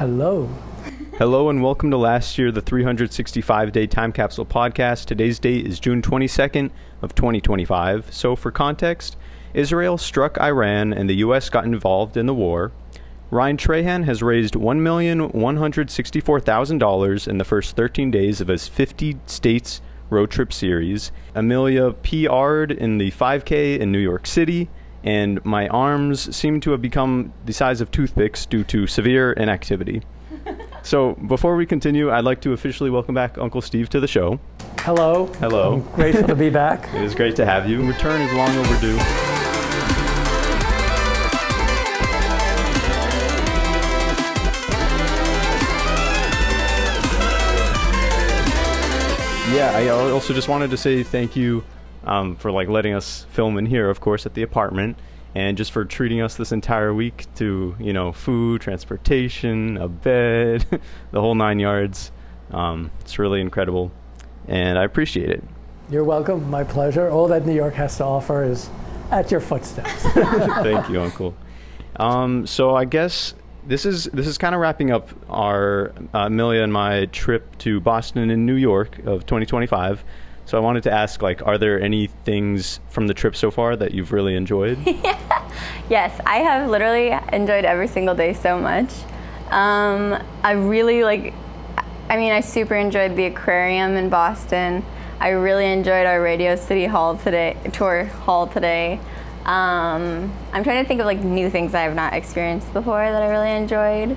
Hello. Hello and welcome to last year, the 365-day Time Capsule podcast. Today's date is June 22nd of 2025. So for context, Israel struck Iran and the U.S. got involved in the war. Ryan Trahan has raised $1,164,000 in the first 13 days of his 50 states road trip series. Amelia PR'd in the 5K in New York City. And my arms seem to have become the size of toothpicks due to severe inactivity. So before we continue, I'd like to officially welcome back Uncle Steve to the show. Hello. Hello. I'm grateful to be back. It is great to have you. Return is long overdue. Yeah, I also just wanted to say thank you for letting us film in here, of course, at the apartment, and just for treating us this entire week to, food, transportation, a bed, the whole 9 yards. It's really incredible, and I appreciate it. You're welcome. My pleasure. All that New York has to offer is at your footsteps. Thank you, Uncle. So I guess this is kind of wrapping up our Amelia and my trip to Boston and New York of 2025. So I wanted to ask, are there any things from the trip so far that you've really enjoyed? Yes, I have literally enjoyed every single day so much. I super enjoyed the aquarium in Boston. I really enjoyed our Radio City tour hall today. I'm trying to think of new things I have not experienced before that I really enjoyed.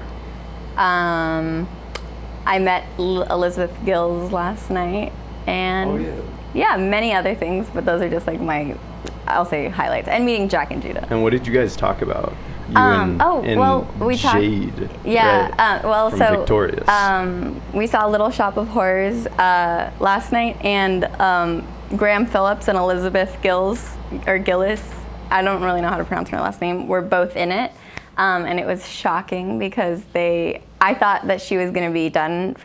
I met Elizabeth Gills last night. And many other things, but those are just my, I'll say, highlights. And meeting Jack and Judah. And what did you guys talk about? We talked. Jade. From Victorious. We saw Little Shop of Horrors last night, and Graham Phillips and Elizabeth Gillis, I don't really know how to pronounce her last name, were both in it. And it was shocking because I thought that she was going to be done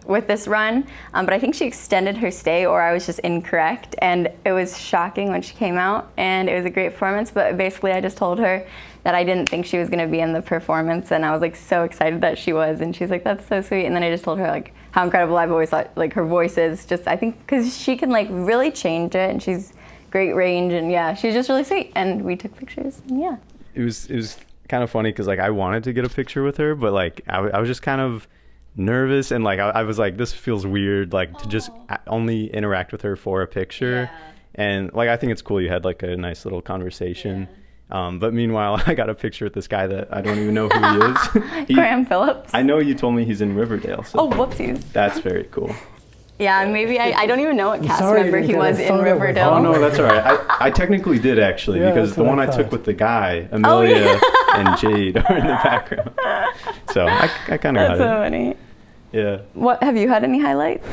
with this run, but I think she extended her stay, or I was just incorrect, and it was shocking when she came out, and it was a great performance. But basically I just told her that I didn't think she was going to be in the performance, and I was so excited that she was, and she's like, that's so sweet. And then I just told her how incredible I've always thought her voice is, just I think because she can really change it, and she's great range, and she's just really sweet. And we took pictures, and it was kind of funny because I wanted to get a picture with her, but I was just kind of nervous, and I was this feels weird to just only interact with her for a picture. And I think it's cool you had a nice little conversation. But meanwhile I got a picture with this guy that I don't even know who he is. Graham Phillips. I know you told me he's in Riverdale, so whoopsies. That's very cool. Maybe I don't even know what cast member he was in Riverdale. Oh no, that's all right. I technically did actually, because the one I took with the guy, Amelia and Jade, are in the background. So I kind of got it. That's so funny. Yeah. What have you had any highlights?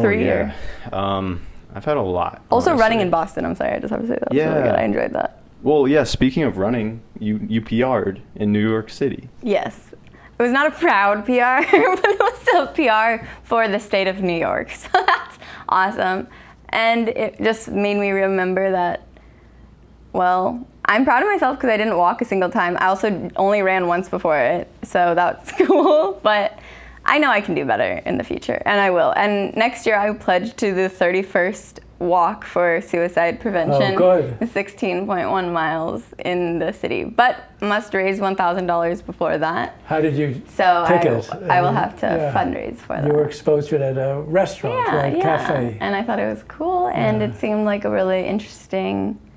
Three? Yeah. I've had a lot. Also, honestly. running in Boston. I'm sorry, I just have to say that was really good. I enjoyed that. Well, yeah. Speaking of running, you PR'd in New York City. Yes. It was not a proud PR, but it was still a PR for the state of New York. So that's awesome. And it just made me remember that, I'm proud of myself because I didn't walk a single time. I also only ran once before it, so that's cool. But I know I can do better in the future, and I will. And next year I pledge to the 31st walk for suicide prevention. Oh, good. 16.1 miles in the city, but must raise $1,000 before that. How did you So I will have to fundraise for that. You were exposed to it at a restaurant, right? Cafe. And I thought it was cool, and it seemed like a really interesting /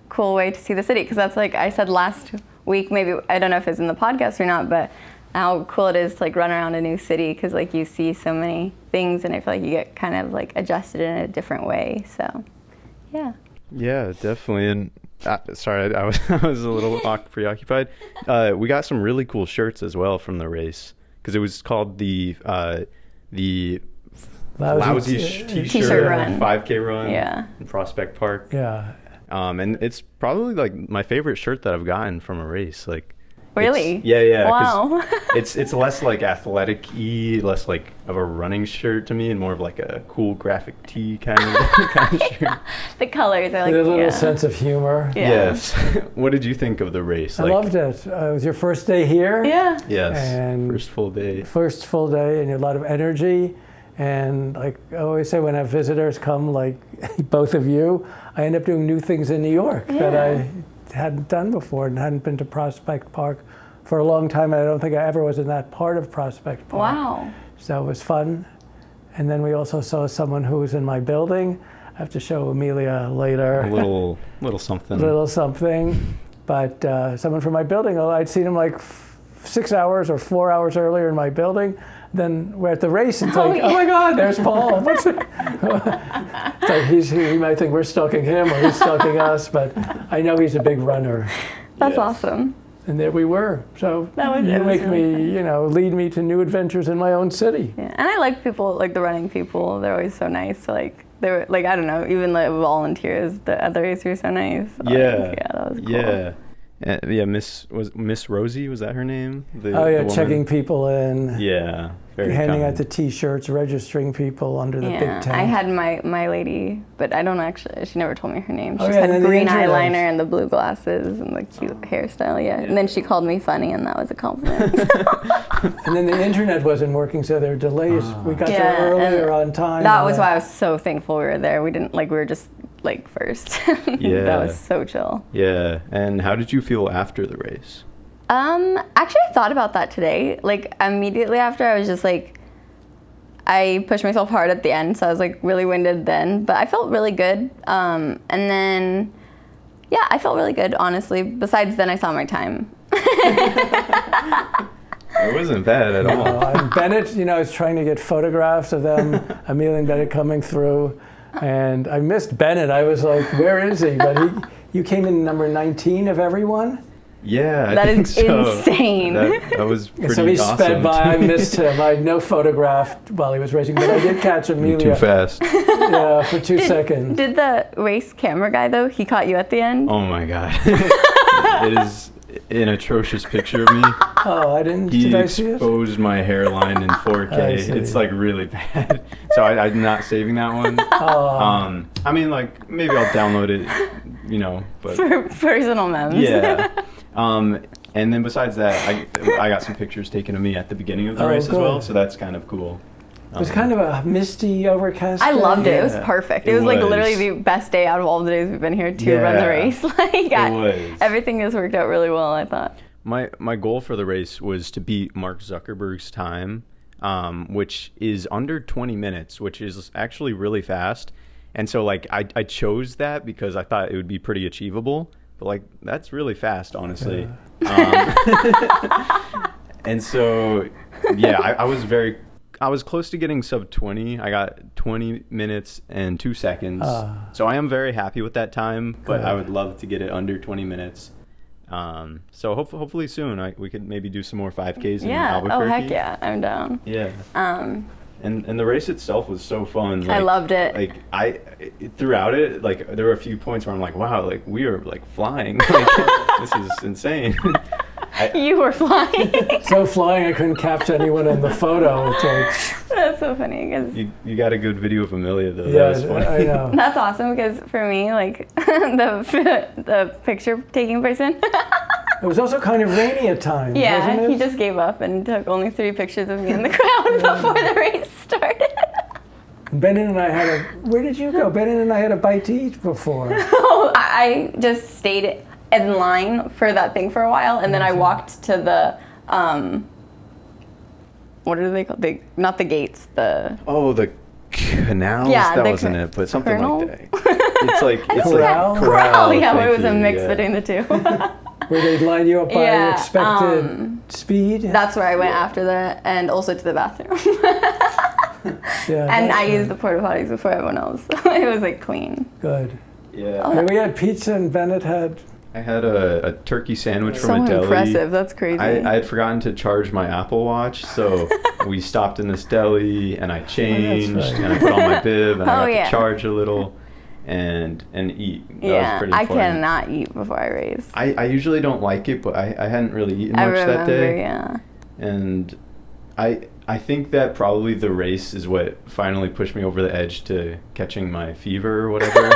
cool way to see the city, because that's I said last week, maybe, I don't know if it's in the podcast or not, but how cool it is to run around a new city, because you see so many things, and I feel you get kind of adjusted in a different way. So yeah definitely. And sorry, I was a little preoccupied. We got some really cool shirts as well from the race, because it was called the lousy t-shirt run, 5K run in Prospect Park. Yeah. And it's probably my favorite shirt that I've gotten from a race. Really? Yeah. 'Cause Wow. it's less like athletic-y, less like of a running shirt to me, and more of like a cool graphic tee kind of shirt. The colors are like, With a little yeah. sense of humor. Yeah. Yes. What did you think of the race? I loved it. It was your first day here. Yeah. Yes. And First full day. First full day, and a lot of energy. And like I always say, when I have visitors come, like both of you, I end up doing new things in New York that I hadn't done before and hadn't been to Prospect Park for a long time. And I don't think I ever was in that part of Prospect Park. Wow. So it was fun. And then we also saw someone who was in my building. I have to show Amelia later. A little something. Little something. But someone from my building, I'd seen him like 6 hours or 4 hours earlier in my building. Then we're at the race, and it's like, oh my God, there's Paul. What's it? It's like he might think we're stalking him or he's stalking us, but I know he's a big runner. That's awesome. And there we were. So It you was make really me, lead me to new adventures in my own city. Yeah. And I like people, like the running people. They're always so nice. So like they were like, I don't know, even like volunteers. The other racers were so nice. So, Yeah. That was cool. Yeah. Miss Rosie, was that her name? The woman? Checking people in. Yeah. Very handing kind. out the T-shirts, registering people under the big tent. I had my lady, but I don't actually. She never told me her name. She just and had then the green internet. eyeliner and the blue glasses and the cute hairstyle. Yeah. And then she called me funny, and that was a compliment. And then the internet wasn't working, so there were delays. We got there earlier on time. That was why I was so thankful we were there. We were just like first. Yeah. That was so chill. Yeah. And how did you feel after the race? Actually, I thought about that today. Like immediately after, I was just like, I pushed myself hard at the end, so I was like really winded then. But I felt really good. And then, yeah, I felt really good, honestly. Besides, then I saw my time. It wasn't bad at all. And Bennett, I was trying to get photographs of them, Amelia and Bennett coming through, and I missed Bennett. I was like, where is he? But you came in number 19 of everyone. Yeah, That I think is so. insane. That was pretty So he awesome. sped by. I missed him. I had no photograph while he was racing, but I did catch Amelia. Too fast. Yeah, for 2 seconds. Did the race camera guy though? He caught you at the end. Oh my God. It is an atrocious picture of me. Oh, I didn't. He Did I see it? exposed my hairline in 4K. I see. It's like really bad. So I'm not saving that one. Oh. I mean, like maybe I'll download it, but For personal memes. yeah. And then besides that, I got some pictures taken of me at the beginning of the Oh, race as good. well, so that's kind of cool. It was kind of a misty, overcast I day. loved it. It was Yeah, perfect. it It was like was. literally the best day out of all the days we've been here to run the Yeah, race. Like was. everything has worked out really well, I thought. My goal for the race was to beat Mark Zuckerberg's time, which is under 20 minutes, which is actually really fast. And so like I chose that because I thought it would be pretty achievable. But like that's really fast, honestly. And so yeah, I was close to getting sub 20. I got 20 minutes and 2 seconds. So I am very happy with that time, but I would love to get it under 20 minutes. So hopefully soon we could maybe do some more 5Ks in Yeah. Albuquerque. Oh heck yeah, I'm down. Yeah. And the race itself was so fun. I loved it. Like throughout it, like there were a few points where I'm like, wow, like we are like flying. Like, this is insane. You were flying. So flying, I couldn't capture anyone in the photo. It's like, That's so funny because You got a good video of Amelia though. yeah, That was funny. I know. that's awesome because for me, like the picture taking person. It was also kind of rainy at times, Yeah, wasn't it? he just gave up and took only 3 pictures of me in the crowd before the race started. Bennett and I where did you go? Bennett and I had a bite to eat before. Oh, I just stayed in line for that thing for a while, and then I walked to the what are they called? Not the gates. Oh, the canals? Yeah, that the wasn't it, but something Colonel? like that. It's like it's Corral? like Corral. Yeah, thank it was a you, mix yeah. between the two. Where they'd line you up by Yeah, expected speed. That's where I went after that, and also to the bathroom. Yeah, And that's I right. used the porta potties before everyone else. It was like clean. Good. Yeah. And we had pizza, and Bennett had. I had a turkey sandwich from So a deli. impressive. That's crazy. I had forgotten to charge my Apple Watch, so we stopped in this deli, and I changed, right. and I put on my bib, and I Oh, got yeah. to charge a little. and eat. That was Yeah, pretty I funny. cannot eat before I race. I usually don't like it, but I hadn't really eaten I much remember, that day. yeah. And I think that probably the race is what finally pushed me over the edge to catching my fever or whatever.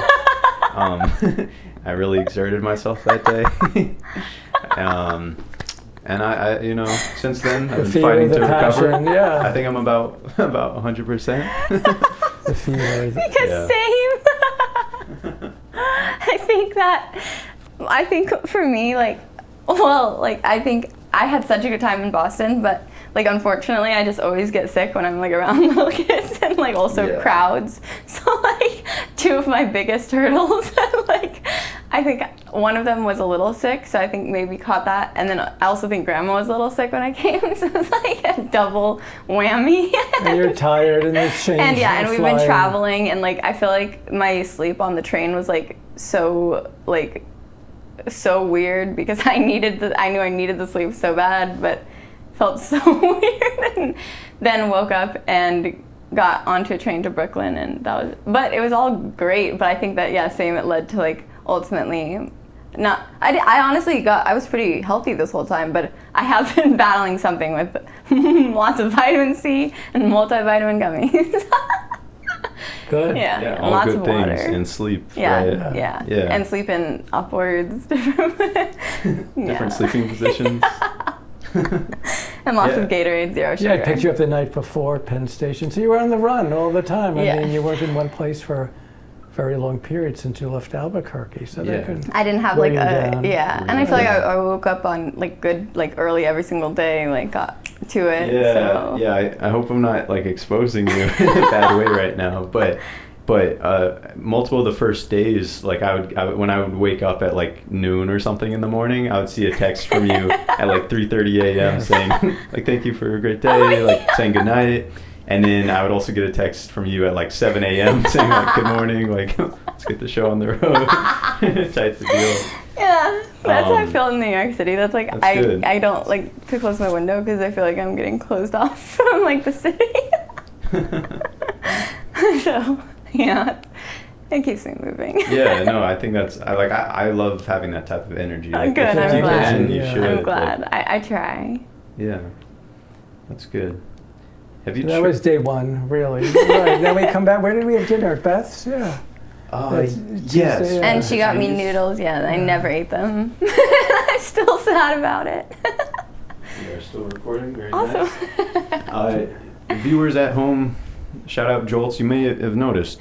I really exerted myself that day. And I you know, since then I've been fighting to recover. Passion, yeah. I think I'm about 100%. The fever. Because same. I think for me, like, well, like, I think I had such a good time in Boston, but like, unfortunately, I just always get sick when I'm like around little kids and like also crowds. So like, two of my biggest hurdles, like, I think one of them was a little sick, so I think maybe caught that. And then I also think Grandma was a little sick when I came, so it's like a double whammy. And you're tired and it's changed. And yeah, and we've flying. been traveling, and like, I feel like my sleep on the train was like so weird because I knew I needed the sleep so bad, but felt so weird. And then woke up and got onto a train to Brooklyn, and but it was all great. But I think that, yeah, same, it led to like ultimately not, I honestly I was pretty healthy this whole time, but I have been battling something with lots of vitamin C and multivitamin gummies. Good. Yeah, all lots good of things water. and sleep. Yeah, Right? yeah, and sleeping upwards, Different sleeping positions. and lots of Gatorade, zero sugar. Yeah, I picked you up the night before Penn Station, so you were on the run all the time. I Yeah. mean, you weren't in one place for a very long period since you left Albuquerque, so they could. I didn't have weigh like you a down. and I feel like I woke up on like good, like early every single day, like got to it. Yeah, so. yeah. I hope I'm not like exposing you in a bad way right now, but multiple of the first days, like when I would wake up at like noon or something in the morning, I would see a text from you at like 3:30 a.m. saying like, thank you for a great day, like saying good night. And then I would also get a text from you at like 7 a.m. saying like, good morning, like, let's get the show on the road. Type of deal. Yeah, that's how I feel in New York City. That's like, That's good. I don't like to close my window because I feel like I'm getting closed off from like the city. So, yeah, it keeps me moving. Yeah, no, I think I love having that type of energy. Like, Good, if I'm you glad. can, you should. I'm glad. Like, I try. yeah, that's good. Have you? That was day one, really. Right, then we come back. Where did we have dinner? At Beth's? Yeah. Yes. Tuesday, And she got me Chinese? noodles. Yeah, I never ate them. I'm still sad about it. We are still recording. Very Awesome. nice. Viewers at home, shout out Jolts. You may have noticed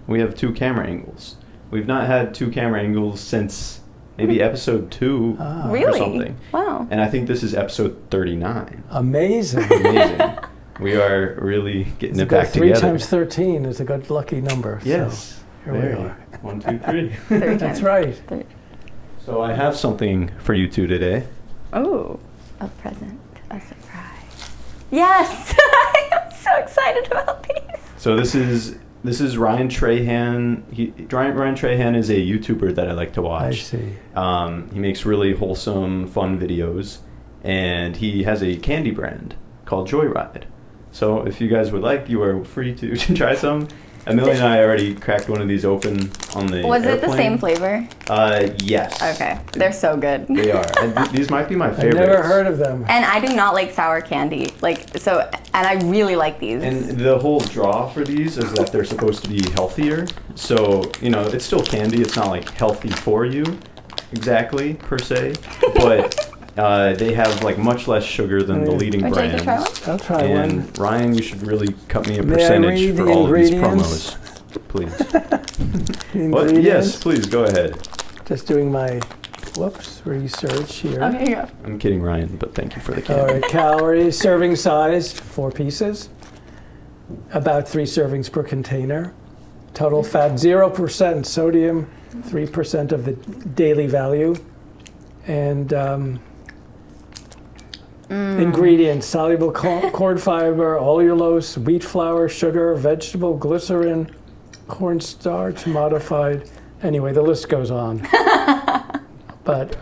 we have two camera angles. We've not had two camera angles since maybe episode 2 or Really? something. Wow. And I think this is episode 39. Amazing. Amazing. We are really getting it back Three together. times 13 is a good lucky number. Yes. So here we are. 1, 2, 3. Third That's time. right. So I have something for you two today. Oh, a present, a surprise. Yes! I'm so excited about these. So this is Ryan Trahan. Ryan Trahan is a YouTuber that I like to watch. I see. He makes really wholesome, fun videos, and he has a candy brand called Joyride. So if you guys would like, you are free to try some. Amelia and I already cracked one of these open on the Was it the airplane. same flavor? Yes. Okay, they're so good. They are. And these might be my I've favorites. never heard of them. And I do not like sour candy. And I really like these. And the whole draw for these is that they're supposed to be healthier. So, it's still candy. It's not like healthy for you exactly, per se. But they have like much less sugar than the leading Would you like to try brands. I'll try And one. Ryan, you should really cut me a May I percentage read for the all of these ingredients? promos. Please. The What? Yes, ingredients. please, go ahead. Just doing my, research here. Okay, here you go. I'm kidding, Ryan, but thank you for the All candy. right, calories, serving size, 4 pieces. About 3 servings per container. Total fat, 0%. Sodium, 3% of the daily value. And ingredients, soluble corn fiber, allulose, wheat flour, sugar, vegetable glycerin, cornstarch, modified. Anyway, the list goes on. But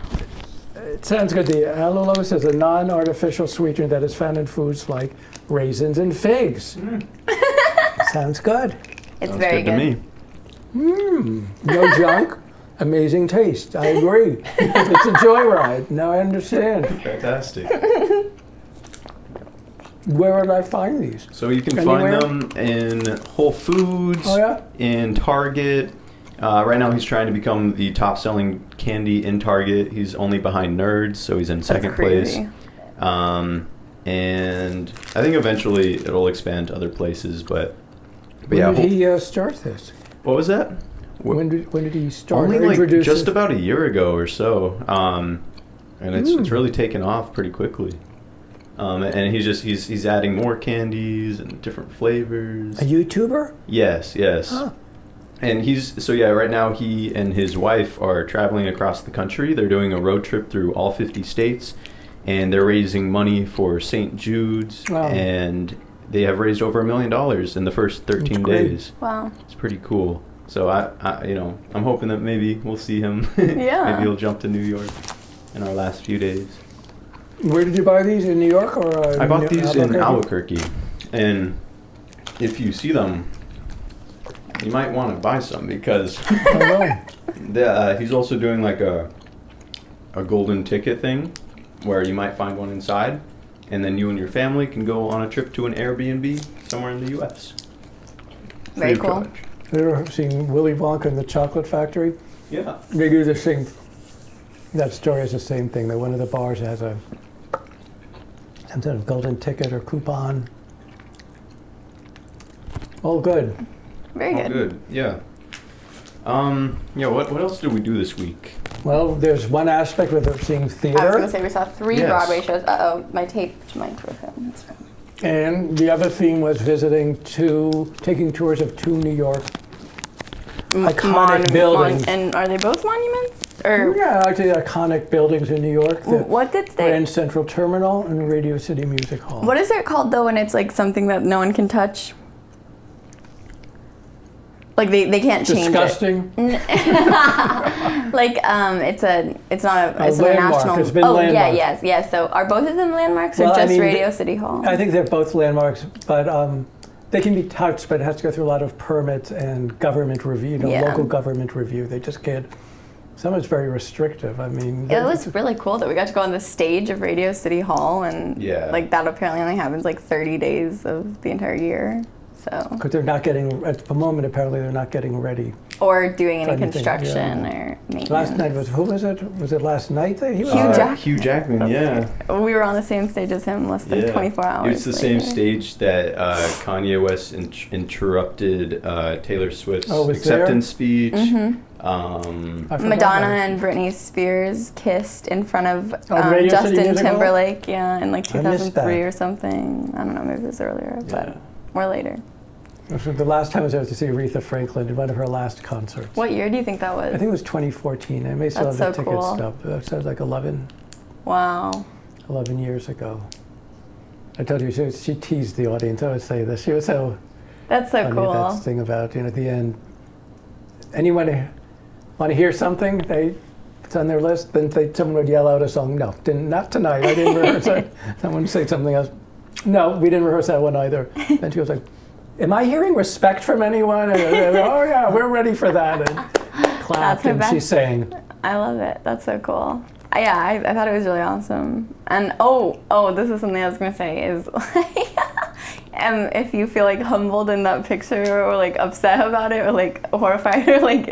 it sounds good. The allulose is a non-artificial sweetener that is found in foods like raisins and figs. Sounds good. It's Sounds very good to me. No junk, amazing taste. I agree. It's a joyride. Now I understand. Fantastic. Where would I find these? So you can Anywhere? find them in Whole Foods, Oh, yeah? in Target. Right now he's trying to become the top-selling candy in Target. He's only behind Nerds, so he's in second place. crazy. And I think eventually it'll expand to other places, but yeah. When did he start this? What was that? When did he start? Only or like introduce just it? about a year ago or so, and it's really taken off pretty quickly. And he's adding more candies and different flavors. A YouTuber? Yes. Huh. And right now he and his wife are traveling across the country. They're doing a road trip through all 50 states, and they're raising money for St. Jude's, Wow. and they have raised over $1 million in the first 13 That's great. days. Wow. It's pretty cool. So I'm hoping that maybe we'll see him. Yeah. Maybe he'll jump to New York in our last few days. Where did you buy these? In New York or? I bought these in Albuquerque? Albuquerque, and if you see them, you might want to buy some because he's also doing like a golden ticket thing where you might find one inside, and then you and your family can go on a trip to an Airbnb somewhere in the U.S. Very Free of cool. charge. Have you ever seen Willy Wonka and the Chocolate Factory? Yeah. They do the same. That story is the same thing. That one of the bars has some sort of golden ticket or coupon. All good. Very Oh, good. good. Yeah. What else did we do this week? Well, there's one aspect with seeing I was theater, going to say we saw 3 Yes. Broadway shows. Uh-oh, my tape might throw him. That's fine. and the other theme was taking tours of 2 New York iconic buildings. And are they both monuments? Or Yeah, actually iconic buildings in New York. The what did they? Grand Central Terminal and Radio City Music Hall. What is it called though when it's like something that no one can touch? Like they can't change Disgusting. it. Like it's not a landmark. national. It's been oh landmarked. yes. So are both of them landmarks or Well, I just mean, Radio City Hall? I think they're both landmarks, but they can be touched, but it has to go through a lot of permits and government review, Yeah. local government review. They just can't. Some is very restrictive. I mean, It was really cool that we got to go on the stage of Radio City Hall, and Yeah. like that apparently only happens like 30 days of the entire year. So because they're not getting at the moment. Apparently, they're not getting ready. or doing any Anything, construction or maintenance. Last night who was it? Was it last night that he was? Hugh on? Jackman. Hugh Jackman, yeah. We were on the same stage as him less than 24 hours. It's the same later. stage that Kanye West interrupted Taylor Swift's Oh, was acceptance speech. Mm-hmm. I forgot Madonna that. and Britney Spears kissed in front of Radio City Justin Music Hall? Timberlake, in like I missed 2003 that. or something. I don't know, maybe it was earlier, Yeah. but or later. The last time I was there to see Aretha Franklin in one of her last concerts. What year do you think that was? I think it was 2014. I may still That's have the so ticket cool. stub. That sounds like 11 Wow. years ago. I told you she teased the audience. I would say this. She was so That's so funny. cool. That thing about at the end. Anyone want to hear something? It's on their list. Then someone would yell out a song. No, not tonight. I didn't rehearse it. Someone would say something else. No, we didn't rehearse that one either. Then she was like, "Am I hearing respect from anyone?" And oh yeah, we're ready for that. And clapped, her and best. she sang. I love it. That's so cool. Yeah, I thought it was really awesome. And this is something I was gonna say is if you feel like humbled in that picture or like upset about it or like horrified or like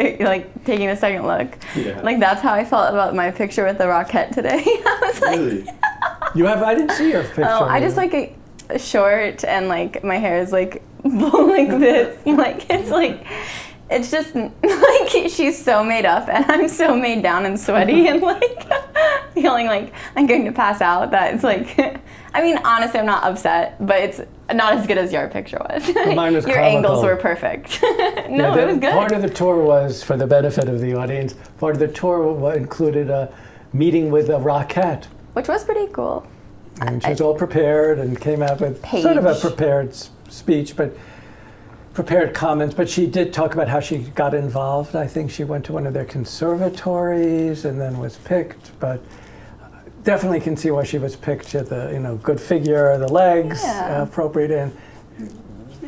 taking a second look, Yeah. like that's how I felt about my picture with the Rockette today. I was like, Really? I didn't see your picture. I just like a short and like my hair is like like this, like it's just like she's so made up and I'm so made down and sweaty and like feeling like I'm going to pass out that it's like I mean honestly I'm not upset but it's not as good as your picture was. Mine was your comical. angles were perfect. No, it was good. Part of the tour was, for the benefit of the audience, part of the tour included a meeting with a Rockette. Which was pretty cool. And she was all prepared and came out with sort of a Paige. prepared speech, but prepared comments. But she did talk about how she got involved. I think she went to one of their conservatories and then was picked. But definitely can see why she was picked. She had the good figure, the legs Yeah. appropriate, and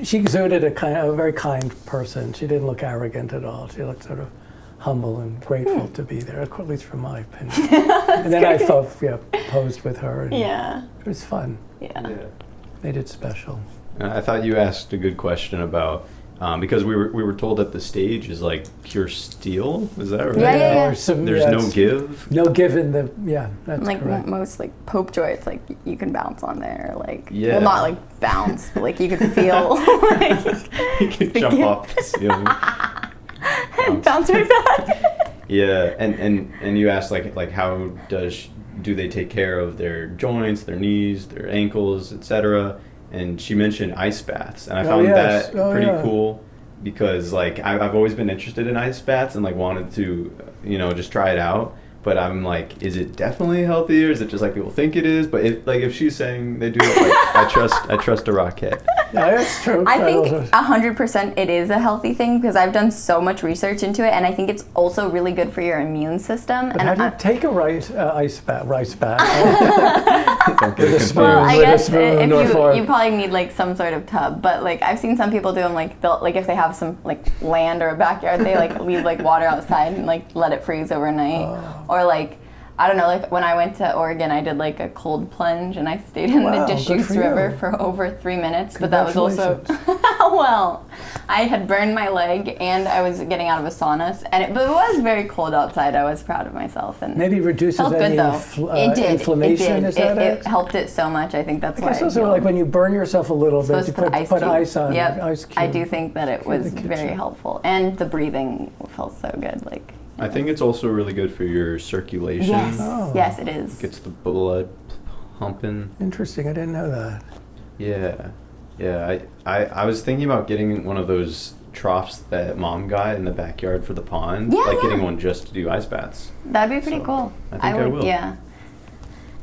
she exuded a very kind person. She didn't look arrogant at all. She looked sort of humble and grateful to be there, at least from my opinion. And then I posed with her. And it was fun. Yeah. Made it special. I thought you asked a good question about because we were told that the stage is like pure steel. Is that right? Yeah. There's no give. No give in the that's like correct. most like Pope joy, it's like you can bounce on there, like Yeah. well, not like bounce, but like you can feel like You can jump off the ceiling. bounce right back. Yeah, and you asked like how do they take care of their joints, their knees, their ankles, etc. And she mentioned ice baths, and I found that pretty cool because like I've always been interested in ice baths and like wanted to just try it out. But I'm like, is it definitely healthy, or is it just like people think it is? But if she's saying they do it, like, I trust a rocket. Yeah, that's true. I think 100% it is a healthy thing because I've done so much research into it, and I think it's also really good for your immune system. But and how do you take a rice bath? Don't get it confused. Well, I with a guess spoon or if fork. you probably need like some sort of tub, but like I've seen some people do them like they'll like if they have some like land or a backyard, they like leave like water outside and like let it freeze overnight, or like I don't know, like when I went to Oregon, I did like a cold plunge and I stayed in the Deschutes River for over 3 minutes, but that was also well, I had burned my leg and I was getting out of a sauna, and but it was very cold outside. I was proud of myself and maybe reduces felt any good though. inflammation. It Is that it helped it so much. I think that's I why. guess also like when you burn yourself a little bit, you put ice on Yep. it. Ice cube. I do think that it was kitchen. very helpful, and the breathing felt so good. Like I think it's also really good for your circulation. yes, Oh. yes, it is. Gets the blood pumping. Interesting. I didn't know that. Yeah. I was thinking about getting one of those troughs that Mom got in the backyard for the pond. Yeah, getting one just to do ice baths. That'd be pretty So, cool. I think I will. Yeah.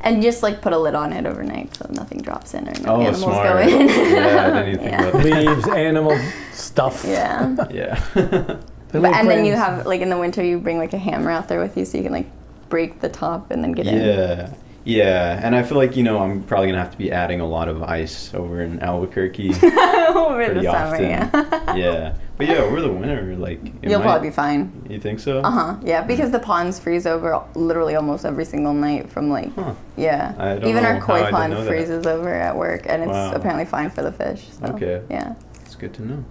And just like put a lid on it overnight so nothing drops in or no Oh, animals smart. go in. Yeah, I didn't even think about that. Leaves, animal stuff. Yeah. Yeah. And then you have like in the winter you bring like a hammer out there with you so you can like break the top and then get in. Yeah, and I feel like I'm probably gonna have to be adding a lot of ice over in Albuquerque Over pretty the summer, often. yeah. Yeah, but yeah, over the winter, like You'll probably be fine. You think so? Yeah, because the ponds freeze over literally almost every single night from like, yeah. I don't Even know our how I koi didn't pond know that. freezes over at work, and it's Wow. apparently fine for the fish. So, Okay. Yeah. It's good to know.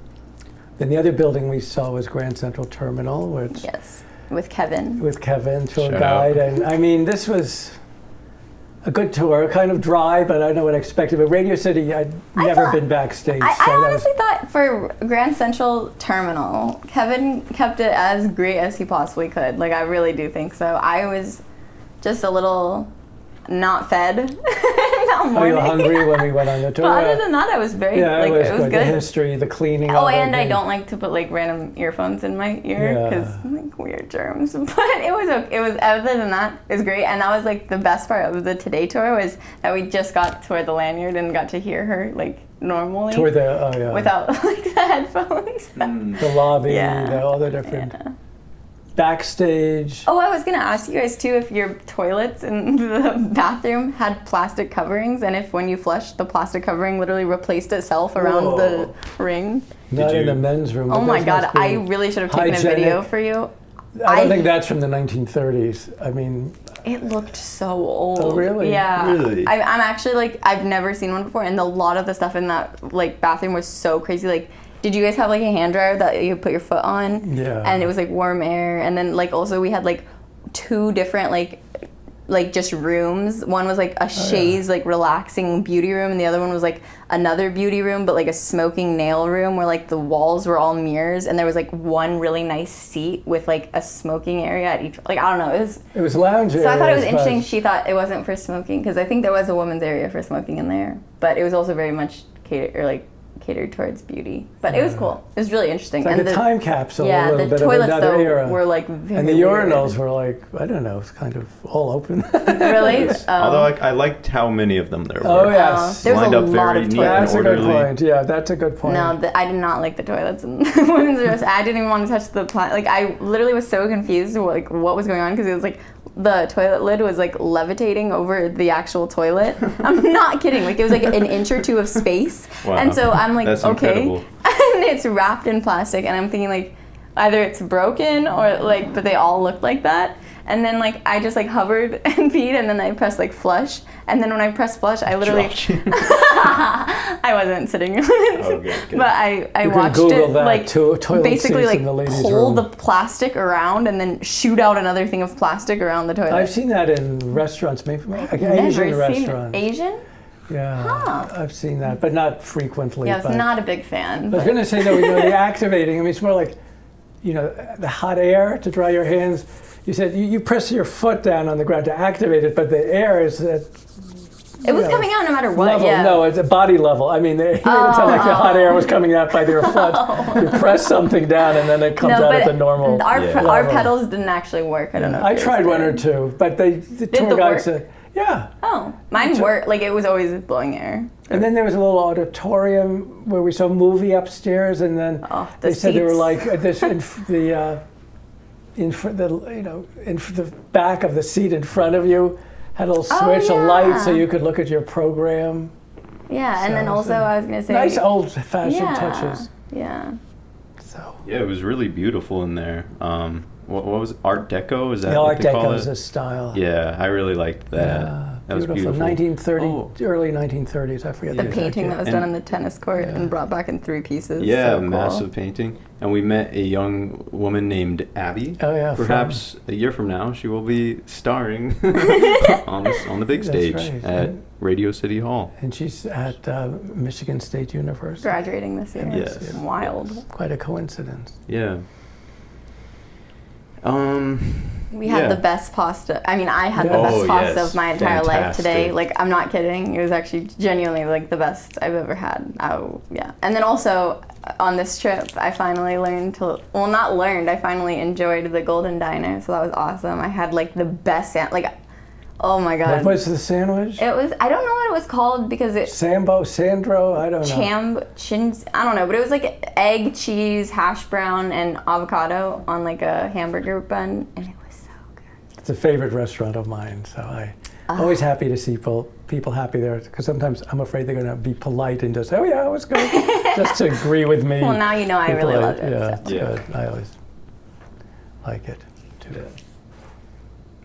Then the other building we saw was Grand Central Terminal, which Yes. With Kevin. with Kevin, tour Shout guide, out. and I mean this was a good tour, kind of dry, but I don't know what I expected. But Radio City, I'd never been backstage. I so that was, honestly thought for Grand Central Terminal, Kevin kept it as great as he possibly could. Like, I really do think so. I was just a little not fed that morning. oh, you were hungry when we went on the tour? But other than that, I was very, yeah, like, it was good. good. The history, the cleaning. Oh, all and that I thing. don't like to put like random earphones in my ear because like weird germs. But it was okay. It was other than that, it was great. And that was like the best part of the Today tour was that we just got to wear the lanyard and got to hear her like normally Toward the without like the headphones. the lobby, Yeah. all the different Yeah. backstage. Oh, I was gonna ask you guys too if your toilets in the bathroom had plastic coverings, and if when you flushed, the plastic covering literally replaced itself around the ring. Not Did in the you- men's room. Oh but my those God, must be I really should have taken a video hygienic. for you. I don't I- think that's from the 1930s. I mean, It looked so old. Oh, really? Yeah. Really? I'm actually like, I've never seen one before, and a lot of the stuff in that like bathroom was so crazy. Like, did you guys have like a hand dryer that you put your foot on? Yeah. And it was like warm air, and then like also we had like 2 different like just rooms. One was like a chaise like relaxing beauty room, and the other one was like another beauty room, but like a smoking nail room where like the walls were all mirrors, and there was like one really nice seat with like a smoking area at each. Like, I don't know, it was lounge so I thought it was areas, interesting. but- She thought it wasn't for smoking because I think there was a woman's area for smoking in there, but it was also very much catered towards beauty. But it was cool. It was really interesting. It's like and a time capsule, a yeah, little the bit of toilets another though era. were like very and the weird. urinals were like, I don't know, it's kind of all open. Really? Although I liked how many of them there were. Oh, yes. There was Lined a up lot very of neat toilets. That's a good orderly. point. Yeah, that's a good point. No, I did not like the toilets in the women's restroom. I didn't even want to touch the like I literally was so confused like what was going on because it was like the toilet lid was like levitating over the actual toilet. I'm not kidding. Like it was like an inch or two of space. Wow. And so I'm like, That's okay. incredible. And it's wrapped in plastic, and I'm thinking like either it's broken or like, but they all looked like that. And then like I just like hovered and peed, and then I pressed like flush. And then when I pressed flush, I literally I wasn't sitting. Okay, but I You can watched Google it that, like toilet basically seats like in the ladies' pull room. the plastic around and then shoot out another thing of plastic around the toilet. I've seen that in restaurants, maybe like Never Asian seen restaurants. Asian? Yeah, Huh. I've seen that, but not frequently. Yeah, I was but not a big fan. I was But going to say though, the activating. I mean, it's more like, the hot air to dry your hands. You said you press your foot down on the ground to activate it, but the air is at it was coming out no matter what. level. Yeah. No, it's a body level. I mean, they made it sound like the hot air was coming out by their foot. You press something down, and then it comes out at the normal our level. pedals didn't actually work. I don't know. If I yours tried one did. or two, but the tour the guide work? said, yeah. Oh, mine worked. Like it was always blowing air. And then there was a little auditorium where we saw a movie upstairs, and then The they said they were seats. like this in the back of the seat in front of you had a little switch, a light, so yeah. you could look at your program. Yeah, and then So, also I was gonna say Nice old-fashioned yeah, touches. Yeah. So Yeah, it was really beautiful in there. What was it? Art Deco? Is that the what Art they call Deco it? is a style. Yeah, I really liked that. Yeah, That was beautiful. 1930, Oh. early 1930s. I forget The exact painting year. that was And- done on the tennis court and brought back in 3 pieces. Yeah, So cool. massive painting. And we met a young woman named Abby. Oh yeah, Perhaps a year from now, she will be starring on the big That's stage right. at Radio City Hall. and she's at Michigan State University. Graduating this year. Yes. It's wild. Quite a coincidence. Yeah. We had Yeah. the best pasta. I mean, I had Yeah. the best Oh, pasta yes. of my entire life today. Fantastic. Like, I'm not kidding. It was actually genuinely like the best I've ever had. Oh, yeah. And then also on this trip, I finally learned to, well, not learned, I finally enjoyed the Golden Diner. So that was awesome. I had like the best, oh my God. What was the sandwich? It was, I don't know what it was called because it, Sandro? I don't know. I don't know, but it was like egg, cheese, hash brown, and avocado on like a hamburger bun, and it was so good. It's a favorite restaurant of mine, so I'm always happy to see people happy there, because sometimes I'm afraid they're going to be polite and just, oh yeah, it was good, just to agree with me. Well, now you know I Be really polite. love it. Yeah, so. it's Yeah. good. I always like it too.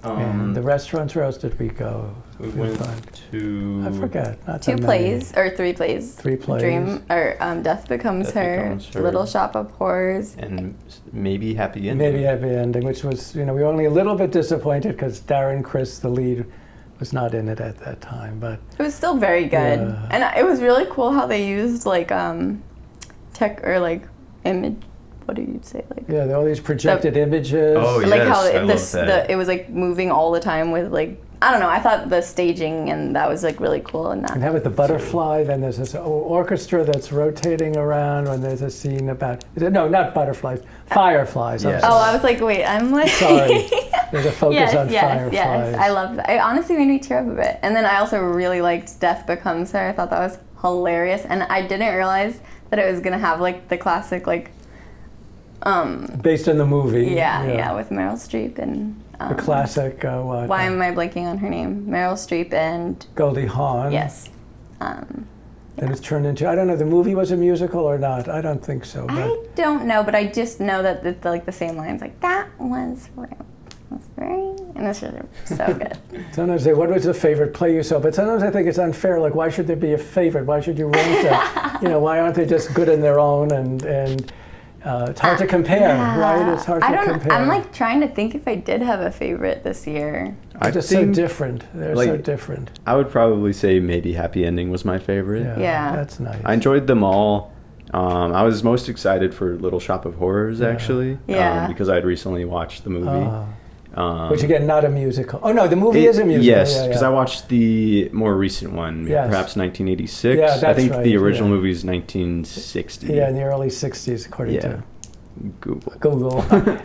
Um, And the restaurants, where else did we go? we We went fun. to... I forget. Not 2 that many. plays or 3 plays. 3 plays. Dream or Death Becomes Death Her. Becomes Her. Little Shop of Horrors. And maybe Happy Ending. Maybe Happy Ending, which was, we were only a little bit disappointed because Darren Criss, the lead, was not in it at that time. But It was still very good, Yeah. and it was really cool how they used like tech or like image. What do you say? Like yeah, there are all these projected images. Oh, yeah. like Yes, how I love that. it was like moving all the time with like, I don't know. I thought the staging and that was like really cool and And that. have it the butterfly, then there's this orchestra that's rotating around when there's a scene about, no, not butterflies, fireflies. I'm Yes. Oh, sorry. I was like, wait, I'm like. Sorry. There's a focus on fireflies. Yes. I loved that. It honestly made me tear up a bit. And then I also really liked Death Becomes Her. I thought that was hilarious. And I didn't realize that it was going to have like the classic like, Based on the movie. yeah, with Meryl Streep and. The classic, what? Why am I blanking on her name? Meryl Streep and. Goldie Hawn. Yes. Then it's turned into, I don't know, the movie was a musical or not. I don't think so. But I don't know, but I just know that it's like the same lines. Like, that was very. And this was so good. sometimes they say, what was the favorite play you saw? But sometimes I think it's unfair. Like, why should there be a favorite? Why should you rank them? Why aren't they just good in their own? And it's hard to compare, right? It's hard to compare. I'm like trying to think if I did have a favorite this year. They're just so different. They're so like, different. I would probably say maybe Happy Ending was my favorite. Yeah. That's nice. I enjoyed them all. I was most excited for Little Shop of Horrors, actually. Yeah. Because I had recently watched the movie. Which again, not a musical. Oh no, the movie is a musical. Yes, Yeah, because I watched the more recent one, Yes. perhaps 1986. Yeah, I that's think right, the original yeah. movie is 1960. Yeah, in the early 60s, according to Google. Google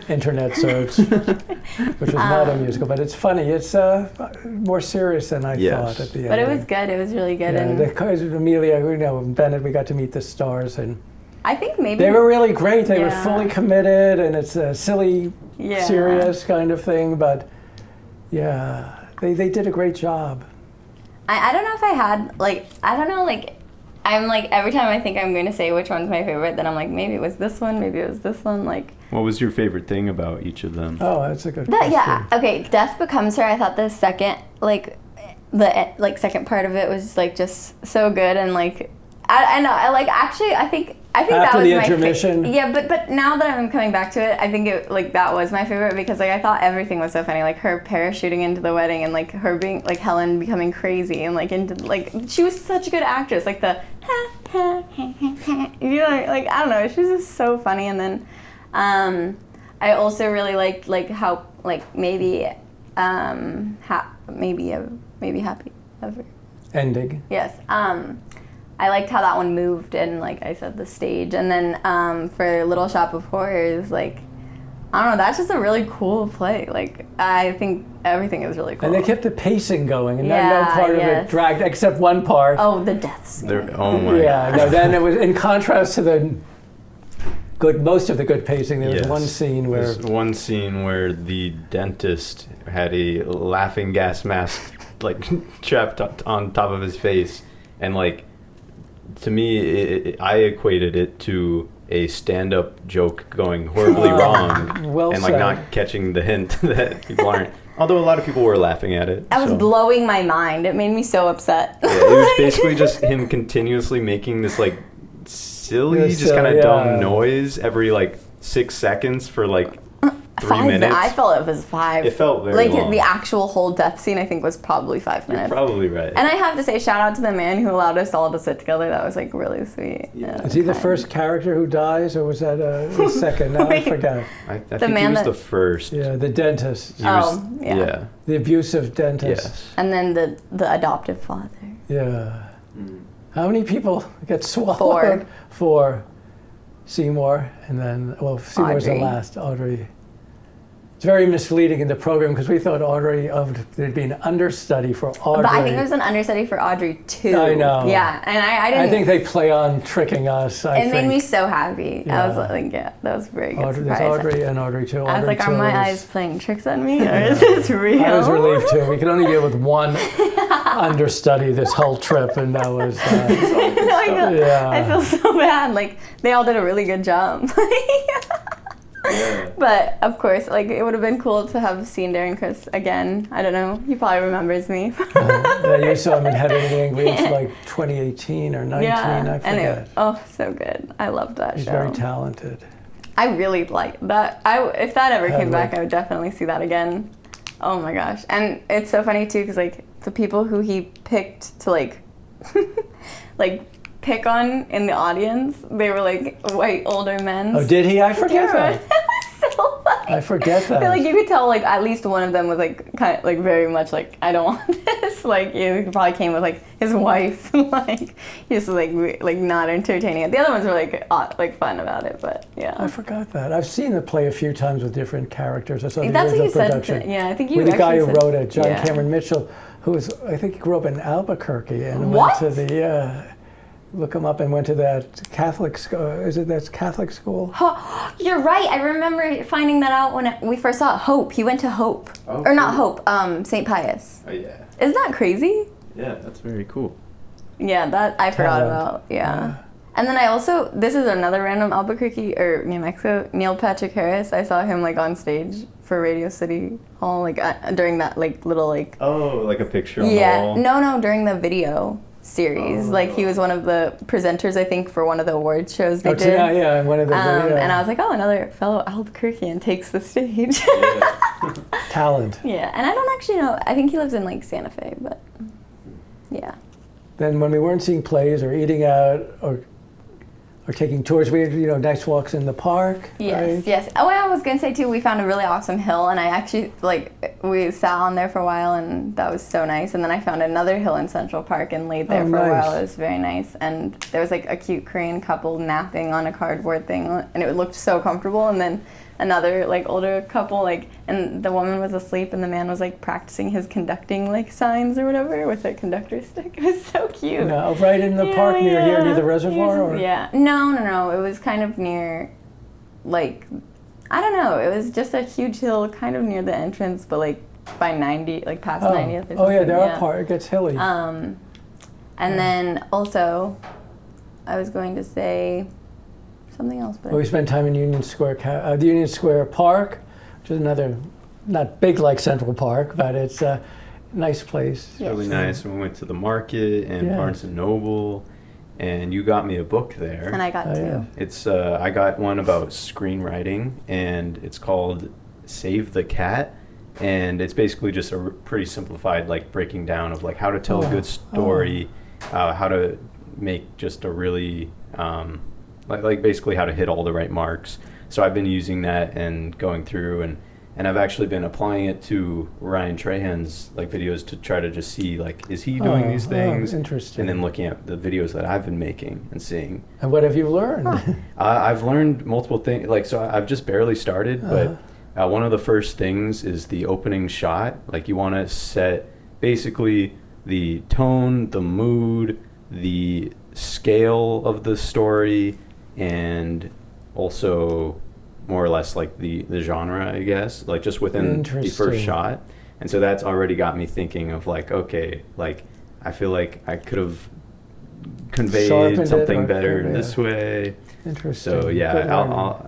Internet search, which was not a musical. But it's funny. It's more serious than I thought at the end. But it was good. It was really good. Yeah, And because Amelia, Bennett, we got to meet the stars, and I think maybe. they were really great. They were Yeah. fully committed, and it's a silly, Yeah. serious kind of thing. But Yeah, they did a great job. I don't know if I had, like, I don't know, like, I'm like, every time I think I'm going to say which one's my favorite, then I'm like, maybe it was this one, maybe it was this one, like. What was your favorite thing about each of them? Oh, that's a good question. Yeah, okay, Death Becomes Her, I thought the second, like, second part of it was, like, just so good, and, like, I know, I, like, actually, I think After that was the my intermission. yeah, but now that I'm coming back to it, I think it, like, that was my favorite because, like, I thought everything was so funny, like her parachuting into the wedding and, like, her being, like, Helen becoming crazy and, like, into, like, she was such a good actress, like the you know, like, I don't know, she was just so funny. And then I also really liked, like, how, like, maybe Happy Ever Ending. Yes. I liked how that one moved and, like I said, the stage. And then for Little Shop of Horrors, like, I don't know, that's just a really cool play. Like, I think everything is really cool. And they kept the pacing going, and no part of it dragged, except one part. Oh, the death scene. Oh my Yeah, no, then it was, in contrast to the most of the good pacing, there was one scene where... There's one scene where the dentist had a laughing gas mask, like, trapped on top of his face, and, like, to me, I equated it to a stand-up joke going horribly wrong, well and, like, said. not catching the hint that people aren't. Although a lot of people were laughing at it. That was blowing my mind. It made me so upset. Yeah, it was basically just him continuously making this, like, silly, just kind of dumb noise every, like, 6 seconds for, like, 3 minutes. I felt it was 5. It felt very long. Like, the actual whole death scene, I think, was probably 5 minutes. You're probably right. And I have to say, shout out to the man who allowed us all to sit together. That was, like, really sweet. Yeah. Is he the first character who dies, or was that the second? No, I forgot. I think he was the first. Yeah, the dentist. Yeah. The abusive dentist. Yes. And then the adoptive father. Yeah. How many people get swallowed? 4. Seymour, and then, well, Seymour's the last, Audrey. It's very misleading in the program because we thought there'd be an understudy for Audrey. But I think there's an understudy for Audrey too. I know. Yeah, and I didn't. I think they play on tricking us. It made me so happy. Yeah. I was like, yeah, that was very good. There's Audrey and Audrey 2. I was like, are my eyes playing tricks on me, or is this real? I was relieved too. We could only deal with one understudy this whole trip, and that was. I feel so bad. Like, they all did a really good job. But of course, like, it would have been cool to have seen Darren Criss again. I don't know. He probably remembers me. Yeah, you saw him in Heaven and English, like 2018 or 19. I forget. So good. I loved that He's show. very talented. I really liked that. If that ever came back, I would definitely see that again. Oh my gosh. And it's so funny too, because, like, the people who he picked to, like, like, pick on in the audience, they were, like, white older men. Oh, did he? I forget that. It was so funny. I forget that. I feel like you could tell, like, at least one of them was, like, kind of, like, very much like, I don't want this. Like, he probably came with, like, his wife. Like, he just was, like not entertaining it. The other ones were, like fun about it, but yeah. I forgot that. I've seen the play a few times with different characters. I saw the That's what original you production. said. Yeah, I think you with the guy who said, wrote it, John Cameron Mitchell, who was, I think, he grew up in Albuquerque and went to the. Look him up and went to that Catholic school. Is it that Catholic school? Oh, you're right. I remember finding that out when we first saw Hope. He went to Hope. Oh, or not Hope, St. Pius. Oh, yeah. Isn't that crazy? Yeah, that's very cool. Yeah, that I forgot about. Yeah. And then I also, this is another random Albuquerque or New Mexico, Neil Patrick Harris. I saw him, like, on stage for Radio City Hall, like, during that, like, little, like. Oh, like a picture on the wall? No, during the video series. Like, he was one of the presenters, I think, for one of the awards shows they did. Yeah, one of the And I was like, oh, another fellow Albuquerquean takes the stage. Talent. Yeah, and I don't actually know. I think he lives in, like, Santa Fe, but yeah. Then when we weren't seeing plays or eating out or taking tours, we had, nice walks in the park. Yes, right? yes. Oh, I was gonna say too, we found a really awesome hill, and I actually, like, we sat on there for a while, and that was so nice. And then I found another hill in Central Park and laid there for a while. It was very nice. And there was, like, a cute Korean couple napping on a cardboard thing, and it looked so comfortable. And then another, like, older couple, like, and the woman was asleep, and the man was, like, practicing his conducting, like, signs or whatever with a conductor stick. It was so cute. No, right in the park near the reservoir? Or? Yeah. No. It was kind of near, like, I don't know. It was just a huge hill kind of near the entrance, but, like, by 90, like past 90th or something. Oh yeah, there are parts. It gets hilly. And then also, I was going to say something else. But we spent time in Union Square, the Union Square Park, which is another, not big like Central Park, but it's a nice place. It's really nice. We went to the market and Barnes and Noble, and you got me a book there. And I got two. Yeah. It's I got one about screenwriting, and it's called Save the Cat, and it's basically just a pretty simplified like breaking down of like how to tell a good story, how to make just a really like basically how to hit all the right marks. So I've been using that and going through and I've actually been applying it to Ryan Trahan's like videos to try to just see like, is he doing these things? Interesting. And then looking at the videos that I've been making and seeing. And what have you learned? I've learned multiple things. Like, so I've just barely started, but one of the first things is the opening shot. Like you want to set basically the tone, the mood, the scale of the story, and also more or less like the genre, I guess, like just within the first shot. And so that's already got me thinking of like, okay, like I feel like I could have conveyed something better this way. Interesting. So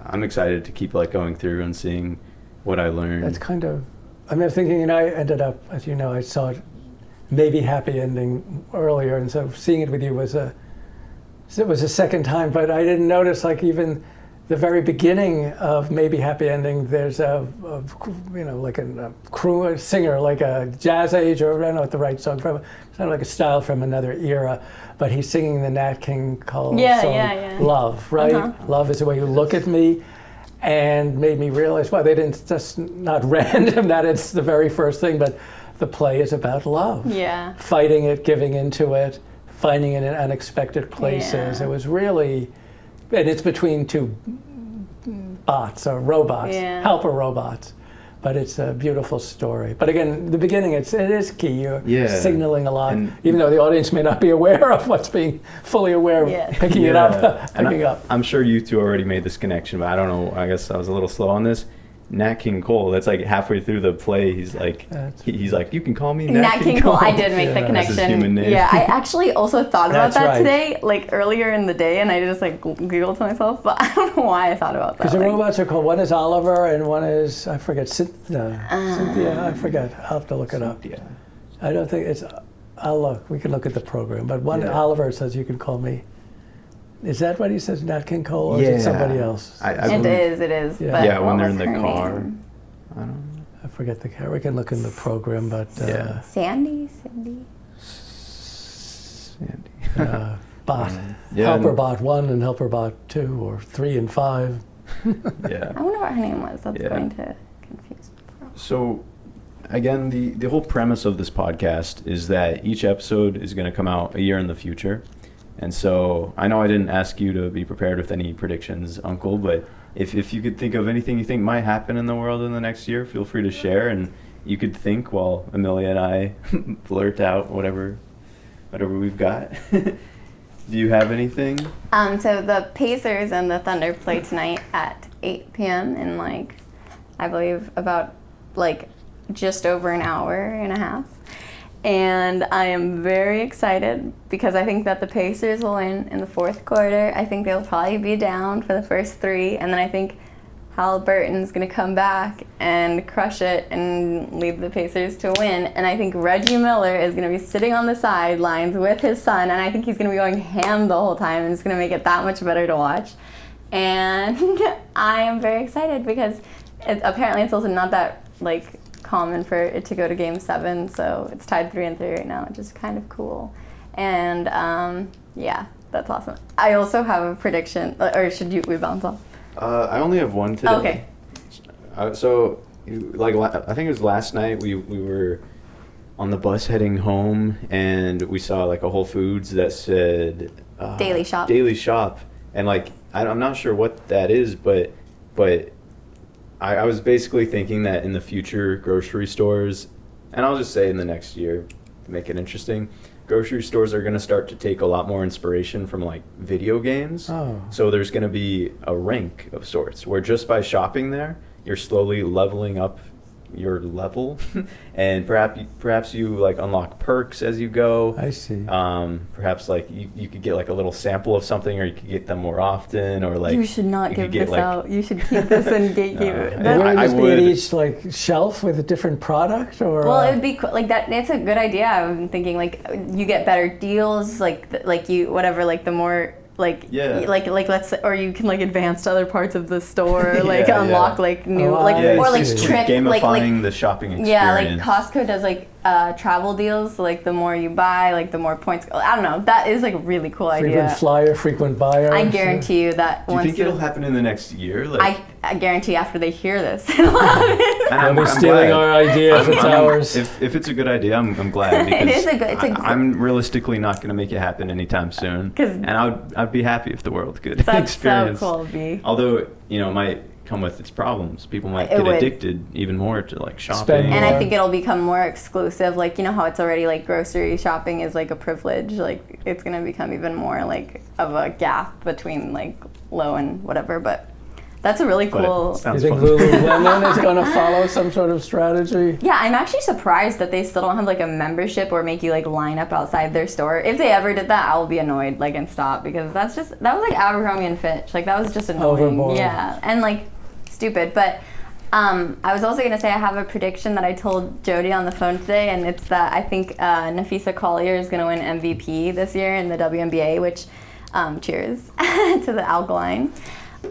I'm excited to keep like going through and seeing what I learned. That's kind of, I mean, thinking, and I ended up, as you know, I saw it maybe happy ending earlier, and so seeing it with you was a second time, but I didn't notice like even the very beginning of maybe happy ending, there's like a singer, like a jazz age, or I don't know what the right song from, it's not like a style from another era, but he's singing the Nat King Cole song, Love, right? Love is the way you look at me, and made me realize, well, they didn't, just not random that it's the very first thing, but the play is about love. Yeah. Fighting it, giving into it, finding it in unexpected places. Yeah. It was really, and it's between two bots or robots, helper robots, but it's a beautiful story. But again, the beginning, it is key. You're signaling a lot, and even though the audience may not be aware of what's being fully aware of picking it up. I'm sure you two already made this connection, but I don't know, I guess I was a little slow on this. Nat King Cole, that's like halfway through the play, he's like, you can call me Nat King Cole. I did make the connection. That's his human name. Yeah, I actually also thought about that today, like earlier in the day, and I just like Googled to myself, but I don't know why I thought about that. Because the robots are called, one is Oliver and one is, I forget, Cynthia, I forget, I'll have to look it up. I don't think it's, I'll look, we can look at the program, but one Oliver says you can call me. Is that what he says, Nat King Cole, or is it somebody else? It is. Yeah, when they're in the car. Name? I don't know. I forget the car. We can look in the program, but... Cindy. Bot. Helper Bot 1 and Helper Bot 2, or 3 and 5. I wonder what her name was. That's going to confuse me. So, again, the whole premise of this podcast is that each episode is going to come out a year in the future. And so I know I didn't ask you to be prepared with any predictions, Uncle, but if you could think of anything you think might happen in the world in the next year, feel free to share, and you could think while Amelia and I blurt out whatever we've got. Do you have anything? So the Pacers and the Thunder play tonight at 8 p.m. in I believe about just over an hour and a half. And I am very excited because I think that the Pacers will win in the fourth quarter. I think they'll probably be down for the first 3, and then I think Halliburton's going to come back and crush it and lead the Pacers to win. And I think Reggie Miller is going to be sitting on the sidelines with his son, and I think he's going to be going ham the whole time, and it's going to make it that much better to watch. And I am very excited because apparently it's also not that common for it to go to Game 7, so it's tied 3-3 right now, which is kind of cool. And that's awesome. I also have a prediction, or should we bounce off? I only have one today. Okay. So, I think it was last night we were on the bus heading home, and we saw a Whole Foods that said Daily Shop. Daily Shop, and I'm not sure what that is, but I was basically thinking that in the future, grocery stores, and I'll just say in the next year to make it interesting, grocery stores are going to start to take a lot more inspiration from video games. Oh. So there's going to be a rank of sorts where just by shopping there, you're slowly leveling up your level, and perhaps you like unlock perks as you go. I see. Perhaps like you could get like a little sample of something, or you could get them more often, or like You should not give get, this out. You should keep this and gatekeep it. Would I it just be would. at each like shelf with a different product, or? Well, it would be like that. That's a good idea. I'm thinking like you get better deals, like you whatever, like the more. Like let's or you can like advance to other parts of the store, like unlock like new or like trick gamifying the shopping experience. Yeah, like Costco does like travel deals. So, like the more you buy, like the more points. I don't know. That is like a really cool idea. Frequent flyer, frequent buyer. I guarantee you that. Do you think it'll happen in the next year? Like, I guarantee after they hear this, They're stealing our idea if it's ours. If it's a good idea, I'm glad. Because it is a good. I'm realistically not going to make it happen anytime soon. And I'd be happy if the world could experience. That's so cool, B. Although it might come with its problems. People might get addicted even more to like shopping. And I think it'll become more exclusive. Like how it's already like grocery shopping is like a privilege. Like it's gonna become even more like of a gap between like low and whatever. But that's a really cool. You think Lululemon is going to follow some sort of strategy? Yeah, I'm actually surprised that they still don't have like a membership or make you like line up outside their store. If they ever did that, I'll be annoyed like and stop, because that was like Abercrombie and Fitch. Like that was just annoying. Overboard. Yeah, and like stupid. But I was also gonna say I have a prediction that I told Jody on the phone today, and it's that I think Nafisa Collier is gonna win MVP this year in the WNBA. Which, cheers to the Alkaline.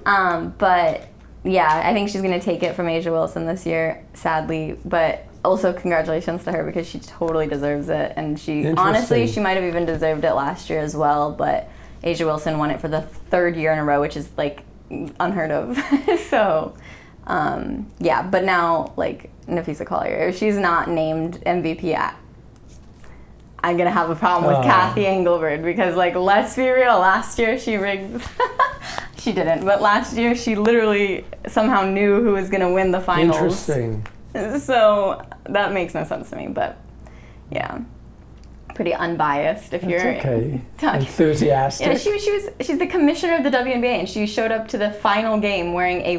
But yeah, I think she's going to take it from Asia Wilson this year, sadly. But also congratulations to her, because she totally deserves it. And she honestly, she might have even deserved it last year as well. But Asia Wilson won it for the third year in a row, which is like unheard of. So yeah, but now like Nafisa Collier, if she's not named MVP, I'm going to have a problem with Kathy Engelbert, because like, let's be real, last year she rigged. She didn't, but last year she literally somehow knew who was going to win the finals. Interesting. So that makes no sense to me, but yeah, pretty unbiased if you're okay. Enthusiastic. Yeah, she's the commissioner of the WNBA, and she showed up to the final game wearing a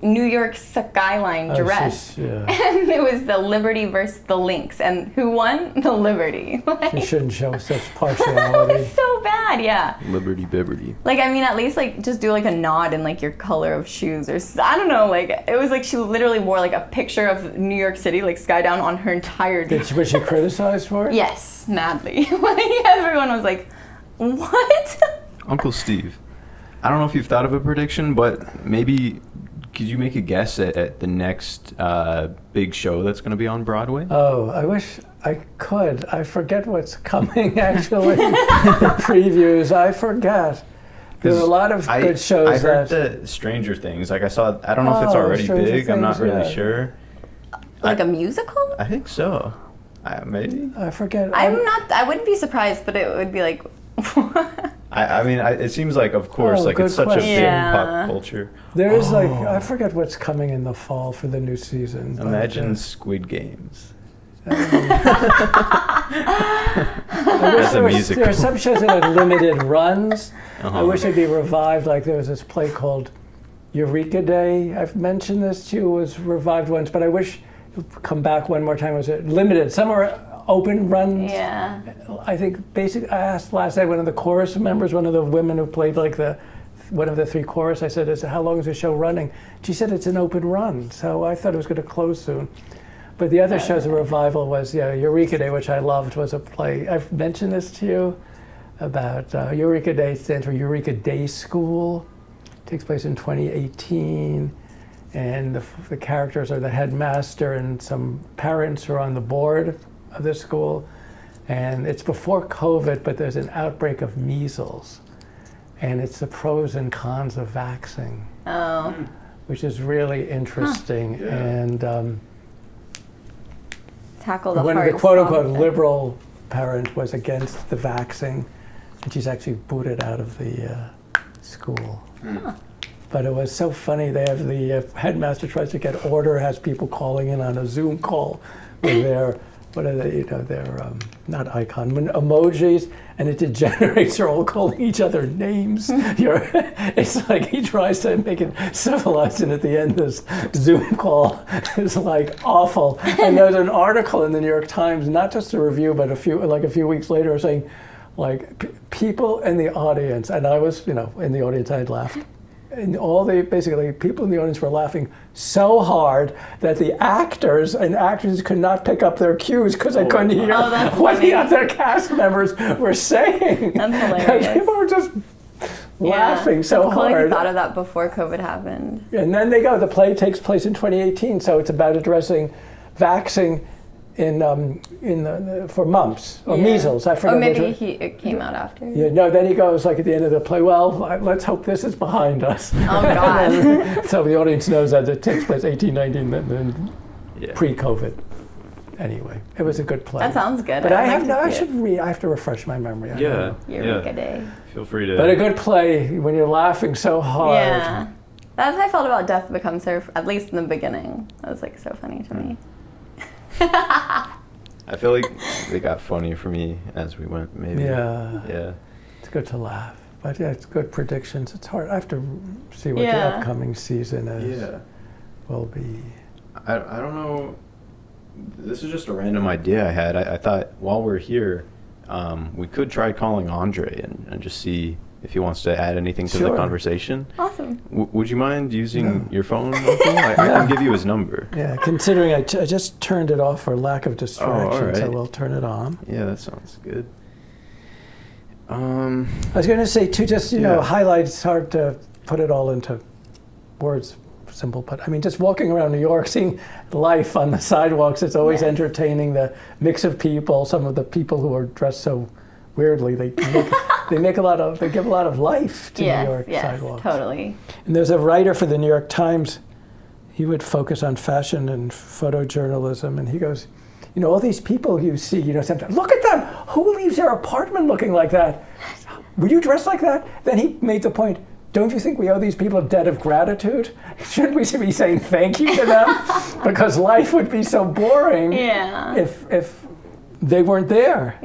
New York skyline dress. And it was the Liberty versus the Lynx, and who won? The Liberty. You shouldn't show such partiality. It was so bad, yeah. Liberty Bibberty. Like, I mean, at least like just do like a nod in like your color of shoes, or I don't know. Like, it was like she literally wore like a picture of New York City, like sky down, on her entire. Was she criticized for it? Yes, madly. Like, everyone was like, "What?" Uncle Steve, I don't know if you've thought of a prediction, but maybe could you make a guess at the next big show that's going to be on Broadway? Oh, I wish I could. I forget what's coming, actually. The previews, I forget. There are a lot of good shows. I heard the Stranger Things. Like I saw, I don't know if it's already big. I'm not really sure. Like a musical? I think so. Maybe. I forget. I wouldn't be surprised, but it would be like. I mean, it seems like, of course, like it's such a big pop culture. There is like, I forget what's coming in the fall for the new season. Imagine Squid Games. As a musical. There are some shows that had limited runs. I wish they'd be revived. Like there was this play called Eureka Day. I've mentioned this to you. It was revived once, but I wish it would come back one more time. It was limited. Some are open runs. Yeah. I think basically, I asked last night one of the chorus members, one of the women who played like one of the three chorus. I said, "How long is the show running?" She said it's an open run. So I thought it was going to close soon. But the other show's a revival was Eureka Day, which I loved, was a play. I've mentioned this to you about Eureka Day. Stands for Eureka Day School. It takes place in 2018. And the characters are the headmaster and some parents who are on the board of the school. And it's before COVID, but there's an outbreak of measles. And it's the pros and cons of vaxxing. Oh. Which is really interesting. Yeah. And tackle the one of the quote-unquote liberal parent was against the vaxxing, and she's actually booted out of the school. But it was so funny. They have the headmaster tries to get order, has people calling in on a Zoom call with their what are they? They're not icon, emojis, and it degenerates. They're all calling each other names. It's like he tries to make it civilized, and at the end, this Zoom call is like awful. And there's an article in the New York Times, not just a review, but a few weeks later, saying, people in the audience, and I was, in the audience, I'd laughed. And basically, people in the audience were laughing so hard that the actors and actresses could not pick up their cues because they couldn't hear what the other cast members were saying. That's hilarious. People were just laughing so cool hard. You thought of that before COVID happened. And then the play takes place in 2018, so it's about addressing vaccine for mumps or measles. I forget. Or maybe it came out after. Yeah, no. Then he goes at the end of the play. Well, let's hope this is behind us. Oh God! So the audience knows that it takes place 1819, then pre-COVID. Anyway, it was a good play. That sounds good. But I should read. I have to refresh my memory. Eureka Day. Feel free to. But a good play when you're laughing so hard. Yeah, that's how I felt about Death Becomes Her. At least in the beginning, it was so funny to me. I feel like they got funny for me as we went, maybe. Yeah. It's good to laugh. But it's good predictions. It's hard. I have to see what the upcoming season will be. I don't know. This is just a random idea I had. I thought while we're here, we could try calling Andre and just see if he wants to add anything to the conversation. Awesome. Would you mind using your phone, Uncle? I can give you his number. Yeah, considering I just turned it off for lack of distraction, so we'll turn it on. Yeah, that sounds good. I was going to say, too, just, highlights, it's hard to put it all into words, simple, but I mean, just walking around New York, seeing life on the sidewalks, it's always entertaining, the mix of people, some of the people who are dressed so weirdly, they give a lot of life to New York sidewalks. Totally. And there's a writer for the New York Times. He would focus on fashion and photojournalism, and he goes, all these people you see, sometimes, look at them. Who leaves their apartment looking like that? Would you dress like that? Then he made the point, don't you think we owe these people a debt of gratitude? Shouldn't we be saying thank you to them? Because life would be so boring if they weren't there.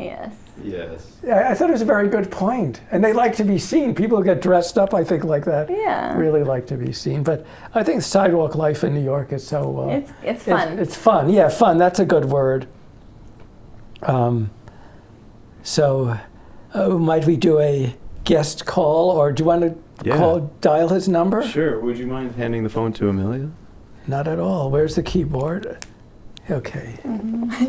Yes. I thought it was a very good point. And they like to be seen. People who get dressed up, I think, like that really like to be seen. But I think sidewalk life in New York is so... it's fun. It's fun. Yeah, fun. That's a good word. So might we do a guest call, or do you want to dial his number? Sure. Would you mind handing the phone to Amelia? Not at all. Where's the keyboard? Okay.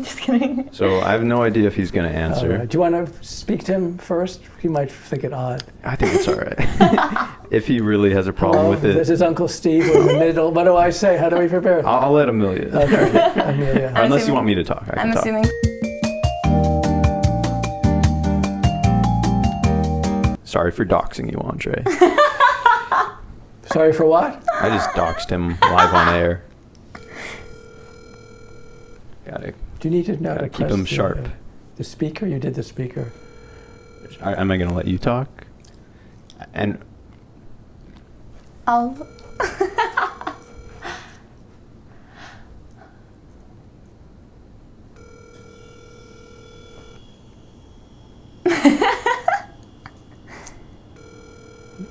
Just kidding. So I have no idea if he's going to answer. Do you want to speak to him first? He might think it odd. I think it's all right. If he really has a problem with it. This is Uncle Steve. We're in the middle. What do I say? How do we prepare? I'll let Amelia. Okay. Amelia. Unless you want me to talk. I'm assuming. Sorry for doxing you, Andre. Sorry for what? I just doxed him live on air. Do you need to know to keep him sharp? The speaker? You did the speaker. Am I going to let you talk? And I'll...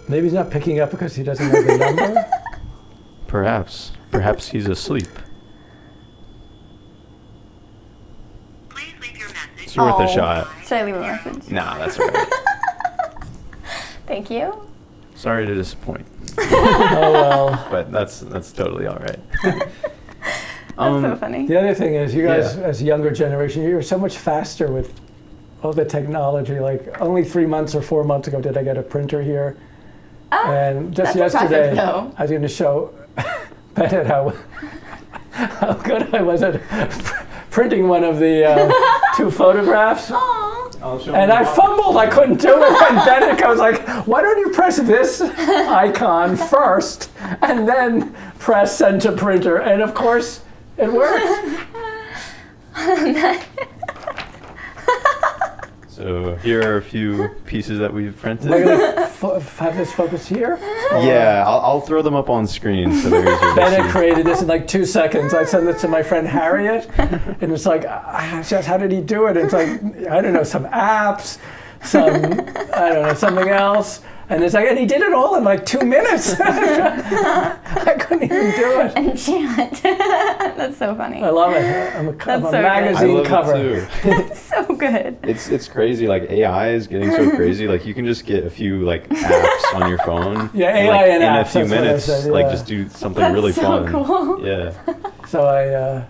Maybe he's not picking up because he doesn't know the number. Perhaps he's asleep. Please leave your message. It's worth a shot. Should I leave a message? Nah, that's all right. Thank you. Sorry to disappoint. Oh well. But that's totally all right. That's so funny. The other thing is, you guys, as a younger generation, you're so much faster with all the technology. Like only 3 months or 4 months ago did I get a printer here. And just that's yesterday, impressive, I was going to show Bennett how good I was at printing one of the 2 photographs. Aww. And I fumbled, I couldn't do it. And Bennett goes like, why don't you press this icon first and then press send to printer? And of course, it worked. So So here are a few pieces that we've printed. We're gonna have this focus here. Yeah, I'll throw them up on screen so they're easier to Bennett see. created this in like 2 seconds. I sent it to my friend Harriet, and it's like, how did he do it? It's like, I don't know, some apps, something else. And it's like, and he did it all in like 2 minutes. I couldn't even do it. Enchant. That's so funny. I love it. I'm a so good. magazine I love cover. it too. That's so good. It's crazy. Like AI is getting so crazy. Like you can just get a few like apps on your phone. Yeah, and, AI like, and in apps, a few that's what I minutes, said, like yeah. just do something That's really so fun. cool. Yeah. So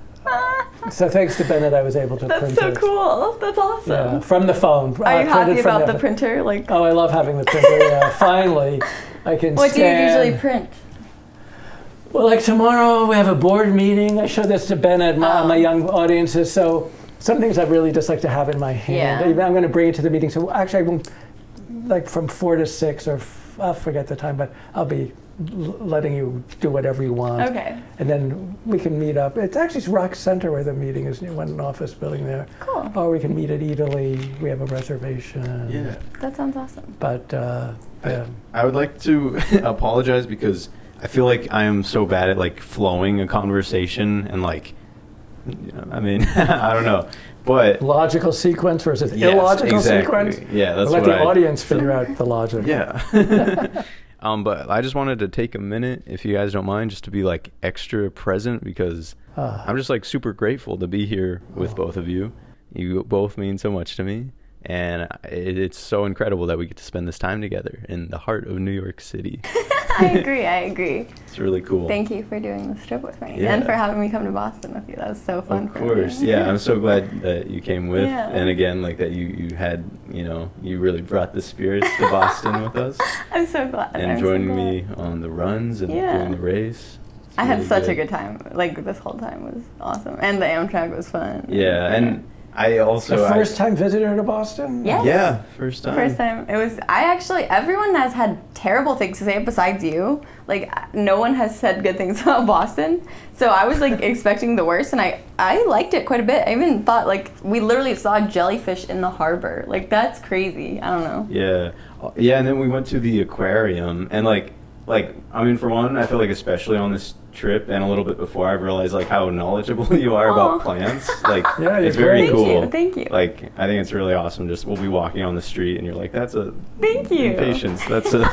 so thanks to Bennett, I was able to That's print so it. cool. That's awesome. Yeah, from the phone. Are you happy printed from about the printer? Like, Oh, I love having the printer. Yeah, finally, I can what do you scan. usually print? Well, like tomorrow we have a board meeting. I show this to Bennett, my young audiences. So some things I really just like to have in my hand. Yeah. I'm going to bring it to the meeting. So actually, I won't, like from 4 to 6, or I'll forget the time, but I'll be letting you do whatever you want. Okay. And then we can meet up. It's actually Rock Center where the meeting is, one office building there. Cool. Or we can meet at Italy. We have a reservation. Yeah. That sounds awesome. But yeah. I would like to apologize because I feel like I am so bad at like flowing a conversation and like, I mean, I don't know, but Logical sequence versus yes, illogical exactly. sequence. Yeah, that's Let what the audience figure out the logic. Yeah. But I just wanted to take a minute, if you guys don't mind, just to be like extra present because I'm just like super grateful to be here with both of you. You both mean so much to me. And it's so incredible that we get to spend this time together in the heart of New York City. I agree. It's really cool. Thank you for doing this trip with me Yeah. and for having me come to Boston with you. That was so fun. Of course, yeah. I'm so glad that you came with, Yeah. and again, like that you had, you really brought the spirits to Boston with us, I'm so glad. and I'm so joining glad. me on the runs and Yeah. doing the race. It's I had really such a good time. Like this whole time was awesome, and the Amtrak was fun. Yeah, and I also The first time visitor to Boston? Yes. Yeah, first time. First time. It was. Everyone has had terrible things to say besides you. Like no one has said good things about Boston. So I was like expecting the worst, and I liked it quite a bit. I even thought like we literally saw jellyfish in the harbor. Like that's crazy. I don't know. Yeah, and then we went to the aquarium, and like I mean, for one, I feel like especially on this trip and a little bit before, I've realized like how knowledgeable you are about plants. Like, Yeah, it's you're very great. cool. Thank you. Like, I think it's really awesome. Just we'll be walking on the street, and you're like, "That's a Thank you. patience. That's a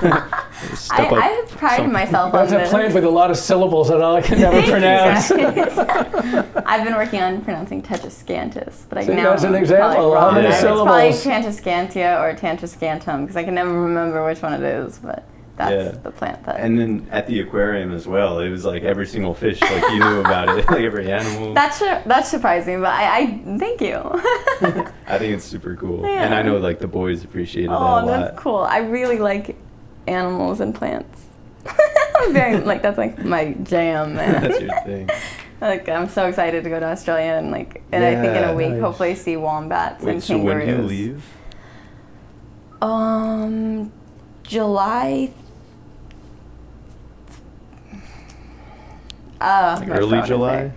step up." I have prided something. myself on That's a this. plant with a lot of syllables that I can never Thank you, pronounce. guys. I've been working on pronouncing Tetrascanthus, but I See, now that's an I'm example. probably How wrong. many It's probably syllables? Tantascantia or Tantascantum because I can never remember which one it is, but that's Yeah. the plant that. And then at the aquarium as well, it was like every single fish, like you knew about it, like every animal. That surprised me, but I thank you. I think it's super cool, Yeah. and I know like the boys appreciated that a Oh, lot. that's cool. I really like animals and plants. I'm very like that's like my jam, man. That's your thing. Like I'm so excited to go to Australia and I think in a Yeah, week nice. hopefully see wombats Wait, and so when kangaroos. do you leave? July. Like my early phone is July? there.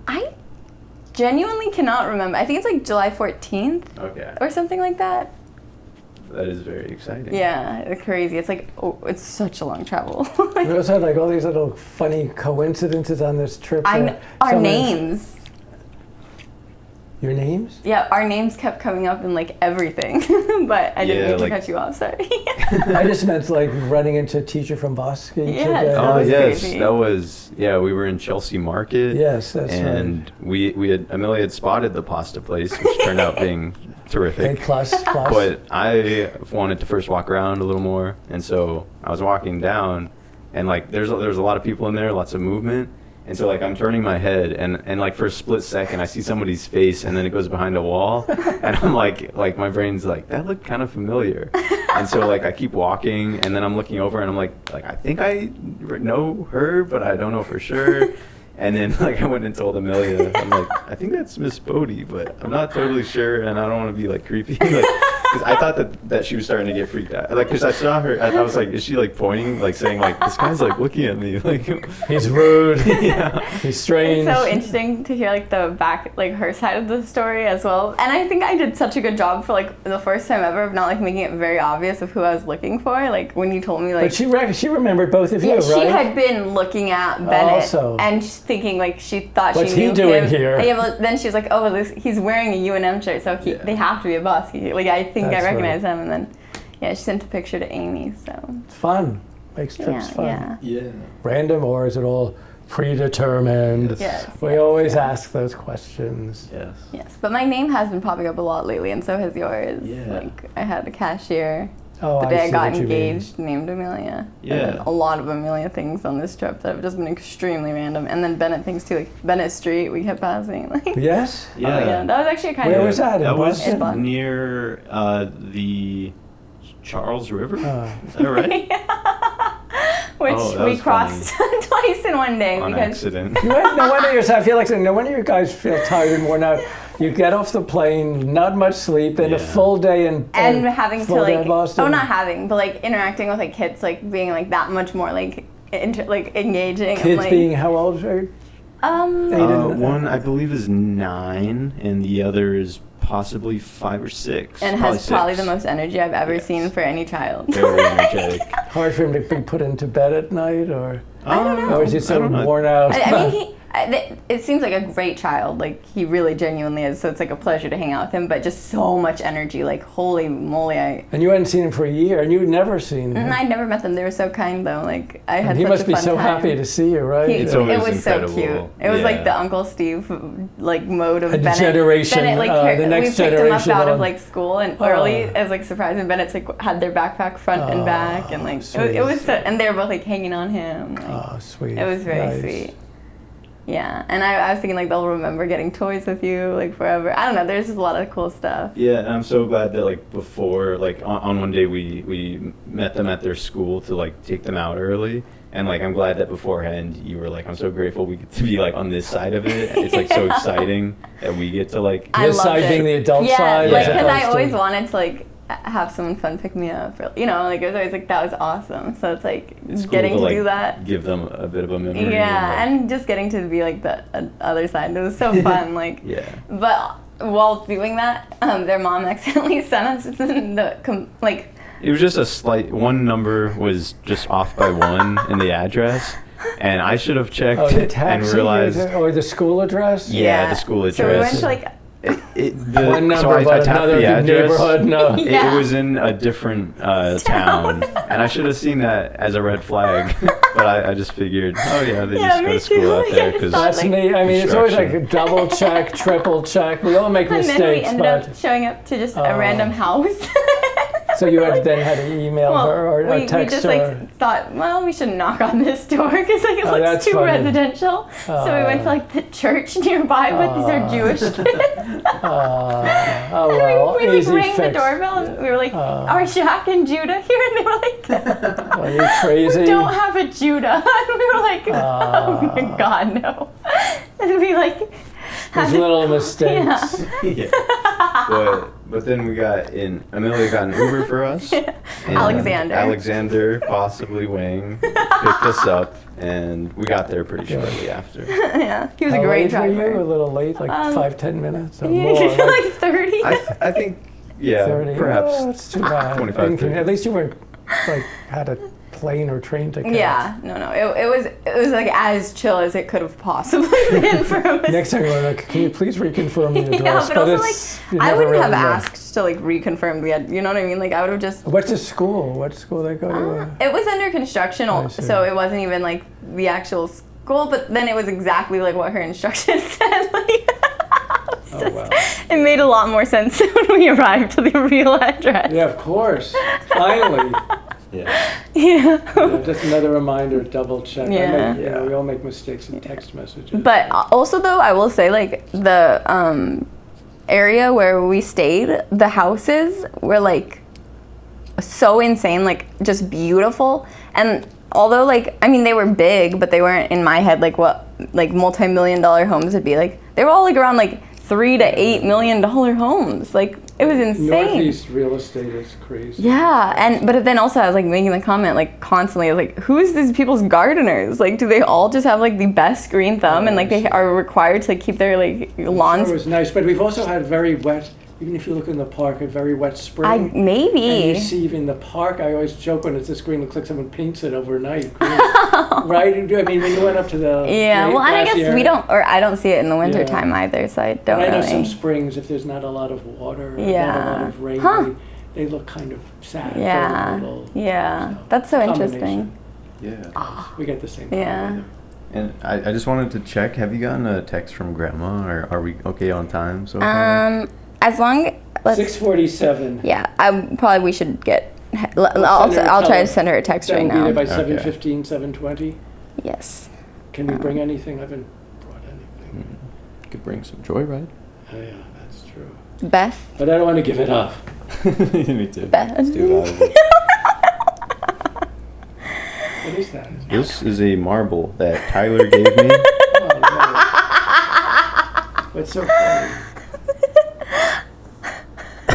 I genuinely cannot remember. I think it's like July 14th Okay, or something like that. that is very exciting. Yeah, it's crazy. It's like it's such a long travel. We also had like all these little funny coincidences on this trip. Our Someone- names. Your names? Yeah, our names kept coming up in like everything, but I didn't Yeah, mean to like- cut you off. Sorry. I just meant like running into a teacher from Boston Yes. today. Oh was yes, crazy. that was we were in Chelsea Market. Yes, that's and we had Amelia had spotted the pasta place, which turned out being A terrific. plus. But I wanted to first walk around a little more, and so I was walking down, and like there's a lot of people in there, lots of movement, and so like I'm turning my head, and like for a split second I see somebody's face, and then it goes behind a wall, and I'm like my brain's like that looked kind of familiar, and so like I keep walking, and then I'm looking over, and I'm like I think I know her, but I don't know for sure. And then, like, I went and told Amelia, I'm like, I think that's Miss Bodie, but I'm not totally sure, and I don't want to be, like, creepy. Like, because I thought that she was starting to get freaked out. Like, because I saw her, I was like, is she like pointing, like saying like, this guy's like looking at me, like He's rude. yeah. He's strange. It's so interesting to hear like the back, like her side of the story as well. And I think I did such a good job for like the first time ever of not like making it very obvious of who I was looking for. Like when you told me like. But she remembered both of you, Yeah, right? she had been looking at Bennett Also. and she's thinking like she thought What's she knew he doing him. here? Yeah, but then she was like, oh, well, he's wearing a UNM shirt, so they have to be a bus. Like I think That's I recognize right. him, and then she sent a picture to Amy. So It's fun. Makes trips fun. yeah. Yeah. Random, or is it all predetermined? Yes, We yes, always yes. ask those questions. Yes. Yes, but my name has been popping up a lot lately, and so has yours. Yeah. Like I had a cashier. Oh, The day I see got what you mean. engaged, named Amelia. Yeah. And then a lot of Amelia things on this trip that have just been extremely random. And then Bennett things too, like Bennett Street we kept passing. Like, Yes? Oh, yeah, that was actually kind Where of. was that? In That was Boston? In Boston. near the Charles River. Oh. Is that right? Which Oh, that we was crossed twice in one day On because accident. No wonder I feel like no wonder you guys feel tired and worn out. You get off the plane, not much sleep, then a Yeah. full day in and having to full day in like Boston. not having, but like interacting with like kids, like being like that much more like like engaging. Kids and, like, being how old? Right? They didn't- One I believe is 9, and the other is possibly 5 or 6. and has probably 6. the most energy I've ever Yes. seen for any child. Very energetic. Hard for him to be put into bed at night, or don't or is he I so don't know. worn out? I mean, it seems like a great child. Like he really genuinely is. So it's like a pleasure to hang out with him. But just so much energy. Like holy moly, And you hadn't seen him for a year, and you'd never seen him. I'd never met them. They were so kind though. Like I had And he such must a be fun so time. happy to see you, right? He, It's it always was so incredible. cute. It was like Yeah. the Uncle Steve like mode of A Bennett. generation, Bennett, like, the next we picked him up generation out on- of like school and Oh. early as like surprise, and Bennett's like had their backpack front and back, and like it was so, and they were both like hanging on him. Like, Oh, sweet. it was very Nice. sweet. Yeah, and I was thinking like they'll remember getting toys with you like forever. I don't know. There's just a lot of cool stuff. Yeah, and I'm so glad that like before, like on one day we met them at their school to like take them out early, and like I'm glad that beforehand you were like, I'm so grateful we get to be like on this side of it. It's like so exciting that we get to like. I This loved side it. being the adult Yeah, side, like as because I opposed always to- wanted to like have someone fun pick me up. Or, you know, like it was always like that was awesome. So it's like It's cool getting to like, do that. give them a bit of a memory. Yeah, like- and just getting to be like the other side. It was so fun. Like, yeah. but while doing that, their mom accidentally sent us like. It was just a slight one number was just off by 1 in the address, and I should have checked Oh, the and taxi realized. or the school address? Yeah, the school So we went address. to like. One number, so I but tapped another the address. neighborhood. No. It, Yeah. it was in a different town, and I should have seen that as a red flag. But I just figured, oh yeah, they Yeah, just go me to school too. out I there just because thought, That's like- me. I mean, it's always like a Construction. double check, triple check. We all make And then we mistakes, ended but up showing up to just Oh. a random house. so you had then had to email her or we text just her. like thought, well, we should knock on this door because like it Oh, looks that's too funny. residential. So we went to like the church nearby, but these are Jewish kids. Oh well, we like easy rang the fix. doorbell and we were like, "Are Shaq and Judah here?" And they were like, Are you crazy? "We don't have a Judah." And we were like, "Oh my God, no!" And we like had These to- little mistakes. yeah. But then Amelia got an Uber for us. And Alexander. Alexander, possibly Wang, picked us up, and we got there pretty shortly after. yeah, he was How a great late were you? A driver. little late, like 5-10 minutes or more. Yeah, like 30. I think, yeah, 30. perhaps. Oh, it's too bad. 25, Inconvenient. 30. At least you weren't like had a plane or train ticket. Yeah, no, it was like as chill as it could have possibly been for a mistake. Next time you're like, can you please reconfirm the address? Yeah, but also it's, like you I never wouldn't have really know. asked to like reconfirm the you know what I mean? Like I would have just What's the school? What school they go to? it was under construction, I see. so it wasn't even like the actual school. But then it was exactly like what her instructions said. Like, Oh, wow. it made a lot more sense when we arrived to the real address. Yeah, of course. Finally. Yeah. Yeah. Just another reminder, double check. Yeah. We all make mistakes in text messages. But also though, I will say like the area where we stayed, the houses were like so insane, like just beautiful. And although like I mean they were big, but they weren't in my head like what like multi-million-dollar homes would be. Like they were all like around like $3 to $8 million homes. Like It was insane. Northeast real estate is crazy. Yeah, but then also I was like making the comment like constantly. I was like, who is these people's gardeners? Like, do they all just have like the best green thumb and like they are required to like, keep their like lawns? It was nice, but we've also had very wet. Even if you look in the park, a very wet spring. Maybe. And you see even the park, I always joke when it's this green, it looks like someone paints it overnight. Right? I mean, when you went up to the well, I guess glacier, we don't, or I don't see it in the winter time either, so I don't I know really. some springs, if there's not a lot of water, not a lot of rain, they look kind of sad. Yeah. That's so interesting. Yeah. We get the same. Yeah. And I just wanted to check, have you gotten a text from Grandma, or are we okay on time so far? As long 6:47. Yeah, we should get. I'll try to send her a text right now. Be there by 7:15, 7:20. Yes. Can we bring anything? I haven't brought anything. You could bring some joyride. Oh yeah, that's true. Beth. But I don't want to give it up. Me too. Beth. Let's do it. What is that? This is a marble that Tyler gave me. Oh, no. What's so funny?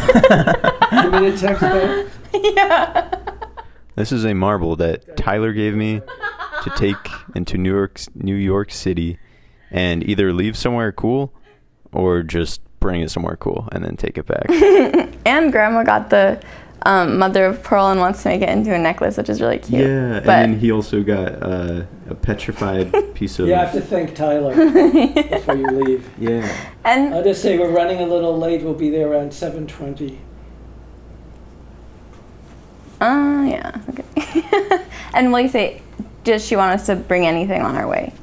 Give me the text back. Yeah. This is a marble that Tyler gave me to take into New York City and either leave somewhere cool or just bring it somewhere cool and then take it back. And Grandma got the mother of pearl and wants to make it into a necklace, which is really cute. Yeah, and then he also got a petrified piece of... You have to thank Tyler before you leave. Yeah. And I'll just say we're running a little late. We'll be there around 7:20. yeah, okay. And will you say, does she want us to bring anything on our way?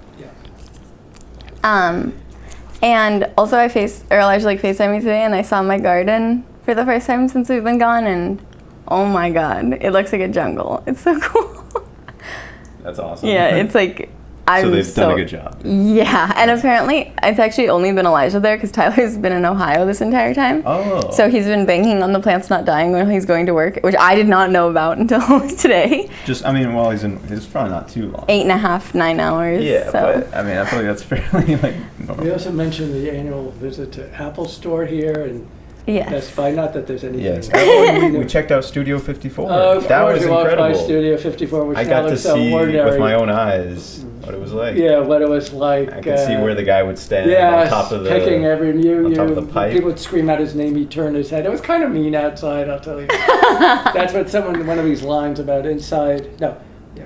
Yeah. And also Elijah like FaceTimed me today and I saw my garden for the first time since we've been gone and oh my god, it looks like a jungle. It's so cool. That's awesome. Yeah, it's like so they've done a good job. Yeah, and apparently it's actually only been Elijah there because Tyler's been in Ohio this entire time. Oh. So he's been banking on the plants not dying when he's going to work, which I did not know about until today. It's probably not too long. 8.5, 9 hours. Yeah, so. but I mean, I feel like that's fairly like normal. We also mentioned the annual visit to Apple Store here and Yes. Best Buy. Not that there's anything. Yes. We checked out Studio 54. Of that course, was we walked by incredible. Studio 54, which I now got to looks so see ordinary. with my own eyes what it was like. Yeah, what it was like. I could see where the guy would stand yeah, on top of the picking every on top of the pipe. People would scream out his name. He'd turn his head. It was kind of mean outside, I'll tell you. That's what one of these lines about inside. No,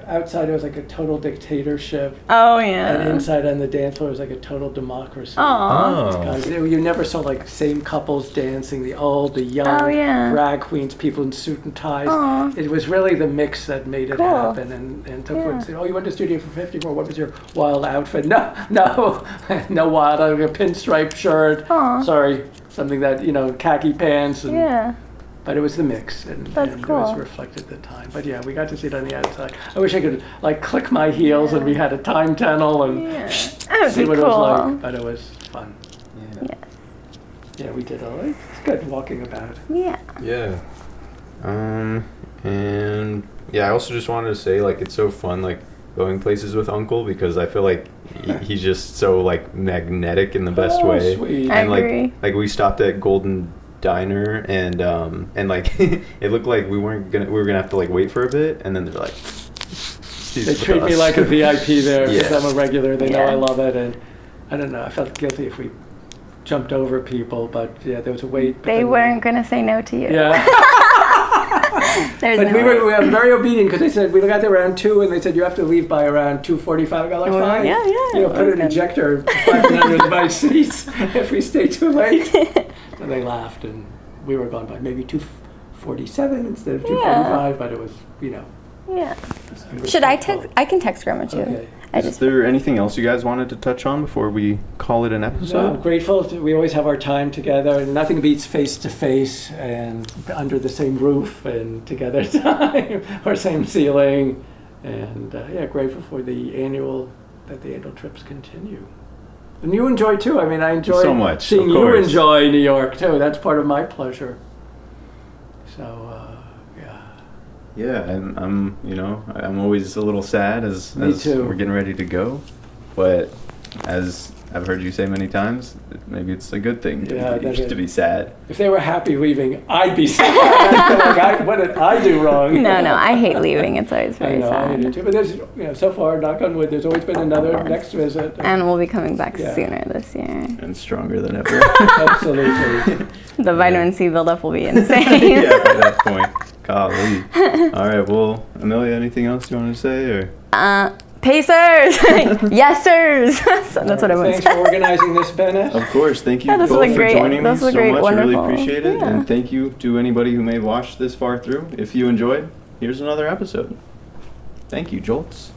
outside it was like a total dictatorship. Oh yeah. And inside on the dance floor was like a total democracy. Aww. You never saw like same couples dancing, the old, the young, drag queens, people in suit and ties. Aww. It was really the mix that made it Cool. happen. And so forth. Oh, you went to Studio for 54. What was your wild outfit? No, no wild. I had a pinstripe shirt. Aww. Sorry, something that khaki pants. And, Yeah. But it was the mix, and it was reflected the time. But yeah, we got to see it on the outside. I wish I could like click my heels and we had a time tunnel and see what it was like. But it was fun. Yeah. Yeah, we did all right. It's good walking about. Yeah. Yeah. And yeah, I also just wanted to say like it's so fun like going places with Uncle because I feel like he's just so like magnetic in the best way. Sweet. I And agree. like we stopped at Golden Diner and like it looked like we were gonna have to like wait for a bit and then they're like They treat me like a VIP there because Yeah. I'm a regular. They know Yeah. I love it, and I don't know. I felt guilty if we jumped over people, but yeah, there was a wait. but They then weren't gonna say no to you. Yeah. There's But no we way. were very obedient because they said we got there around 2 and they said you have to leave by around 2:45. I got like Well, fine. yeah. Put an ejector under my seats if we stay too late. And they laughed and we were gone by maybe 2:47 instead of 2:45. But it was Yeah. Should I text? I can text Grandma too. Okay. Is there anything else you guys wanted to touch on before we call it an So episode? I'm grateful. We always have our time together, and nothing beats face to face and under the same roof and together time or same ceiling. And grateful for the annual trips continue. And you enjoy too. I mean, I enjoy So much, seeing of you course. enjoy New York too. That's part of my pleasure. So Yeah, and I'm always a little sad as Me too. we're getting ready to go, but as I've heard you say many times, maybe it's a good thing Yeah, to be sad. If they were happy leaving, I'd be sad. Like, what did I do wrong? No, I hate leaving. It's always I very know, I sad. do too. But there's, so far, knock on wood, there's always been another next visit. And we'll be coming back Yeah. sooner this year. And stronger than ever. Absolutely. The vitamin C buildup will be insane. Yeah, by that point. Golly. All right, well, Amelia, anything else you want to say? Or Pacers! Yes, sirs! So that's what I want to Thanks for say. organizing this, Bennett. Of course, thank you Yeah, this both was a for great- joining me this so was a great, much. I really wonderful. appreciate it. Yeah. And thank you to anybody who may watch this far through. If you enjoyed, here's another episode. Thank you, Jolts.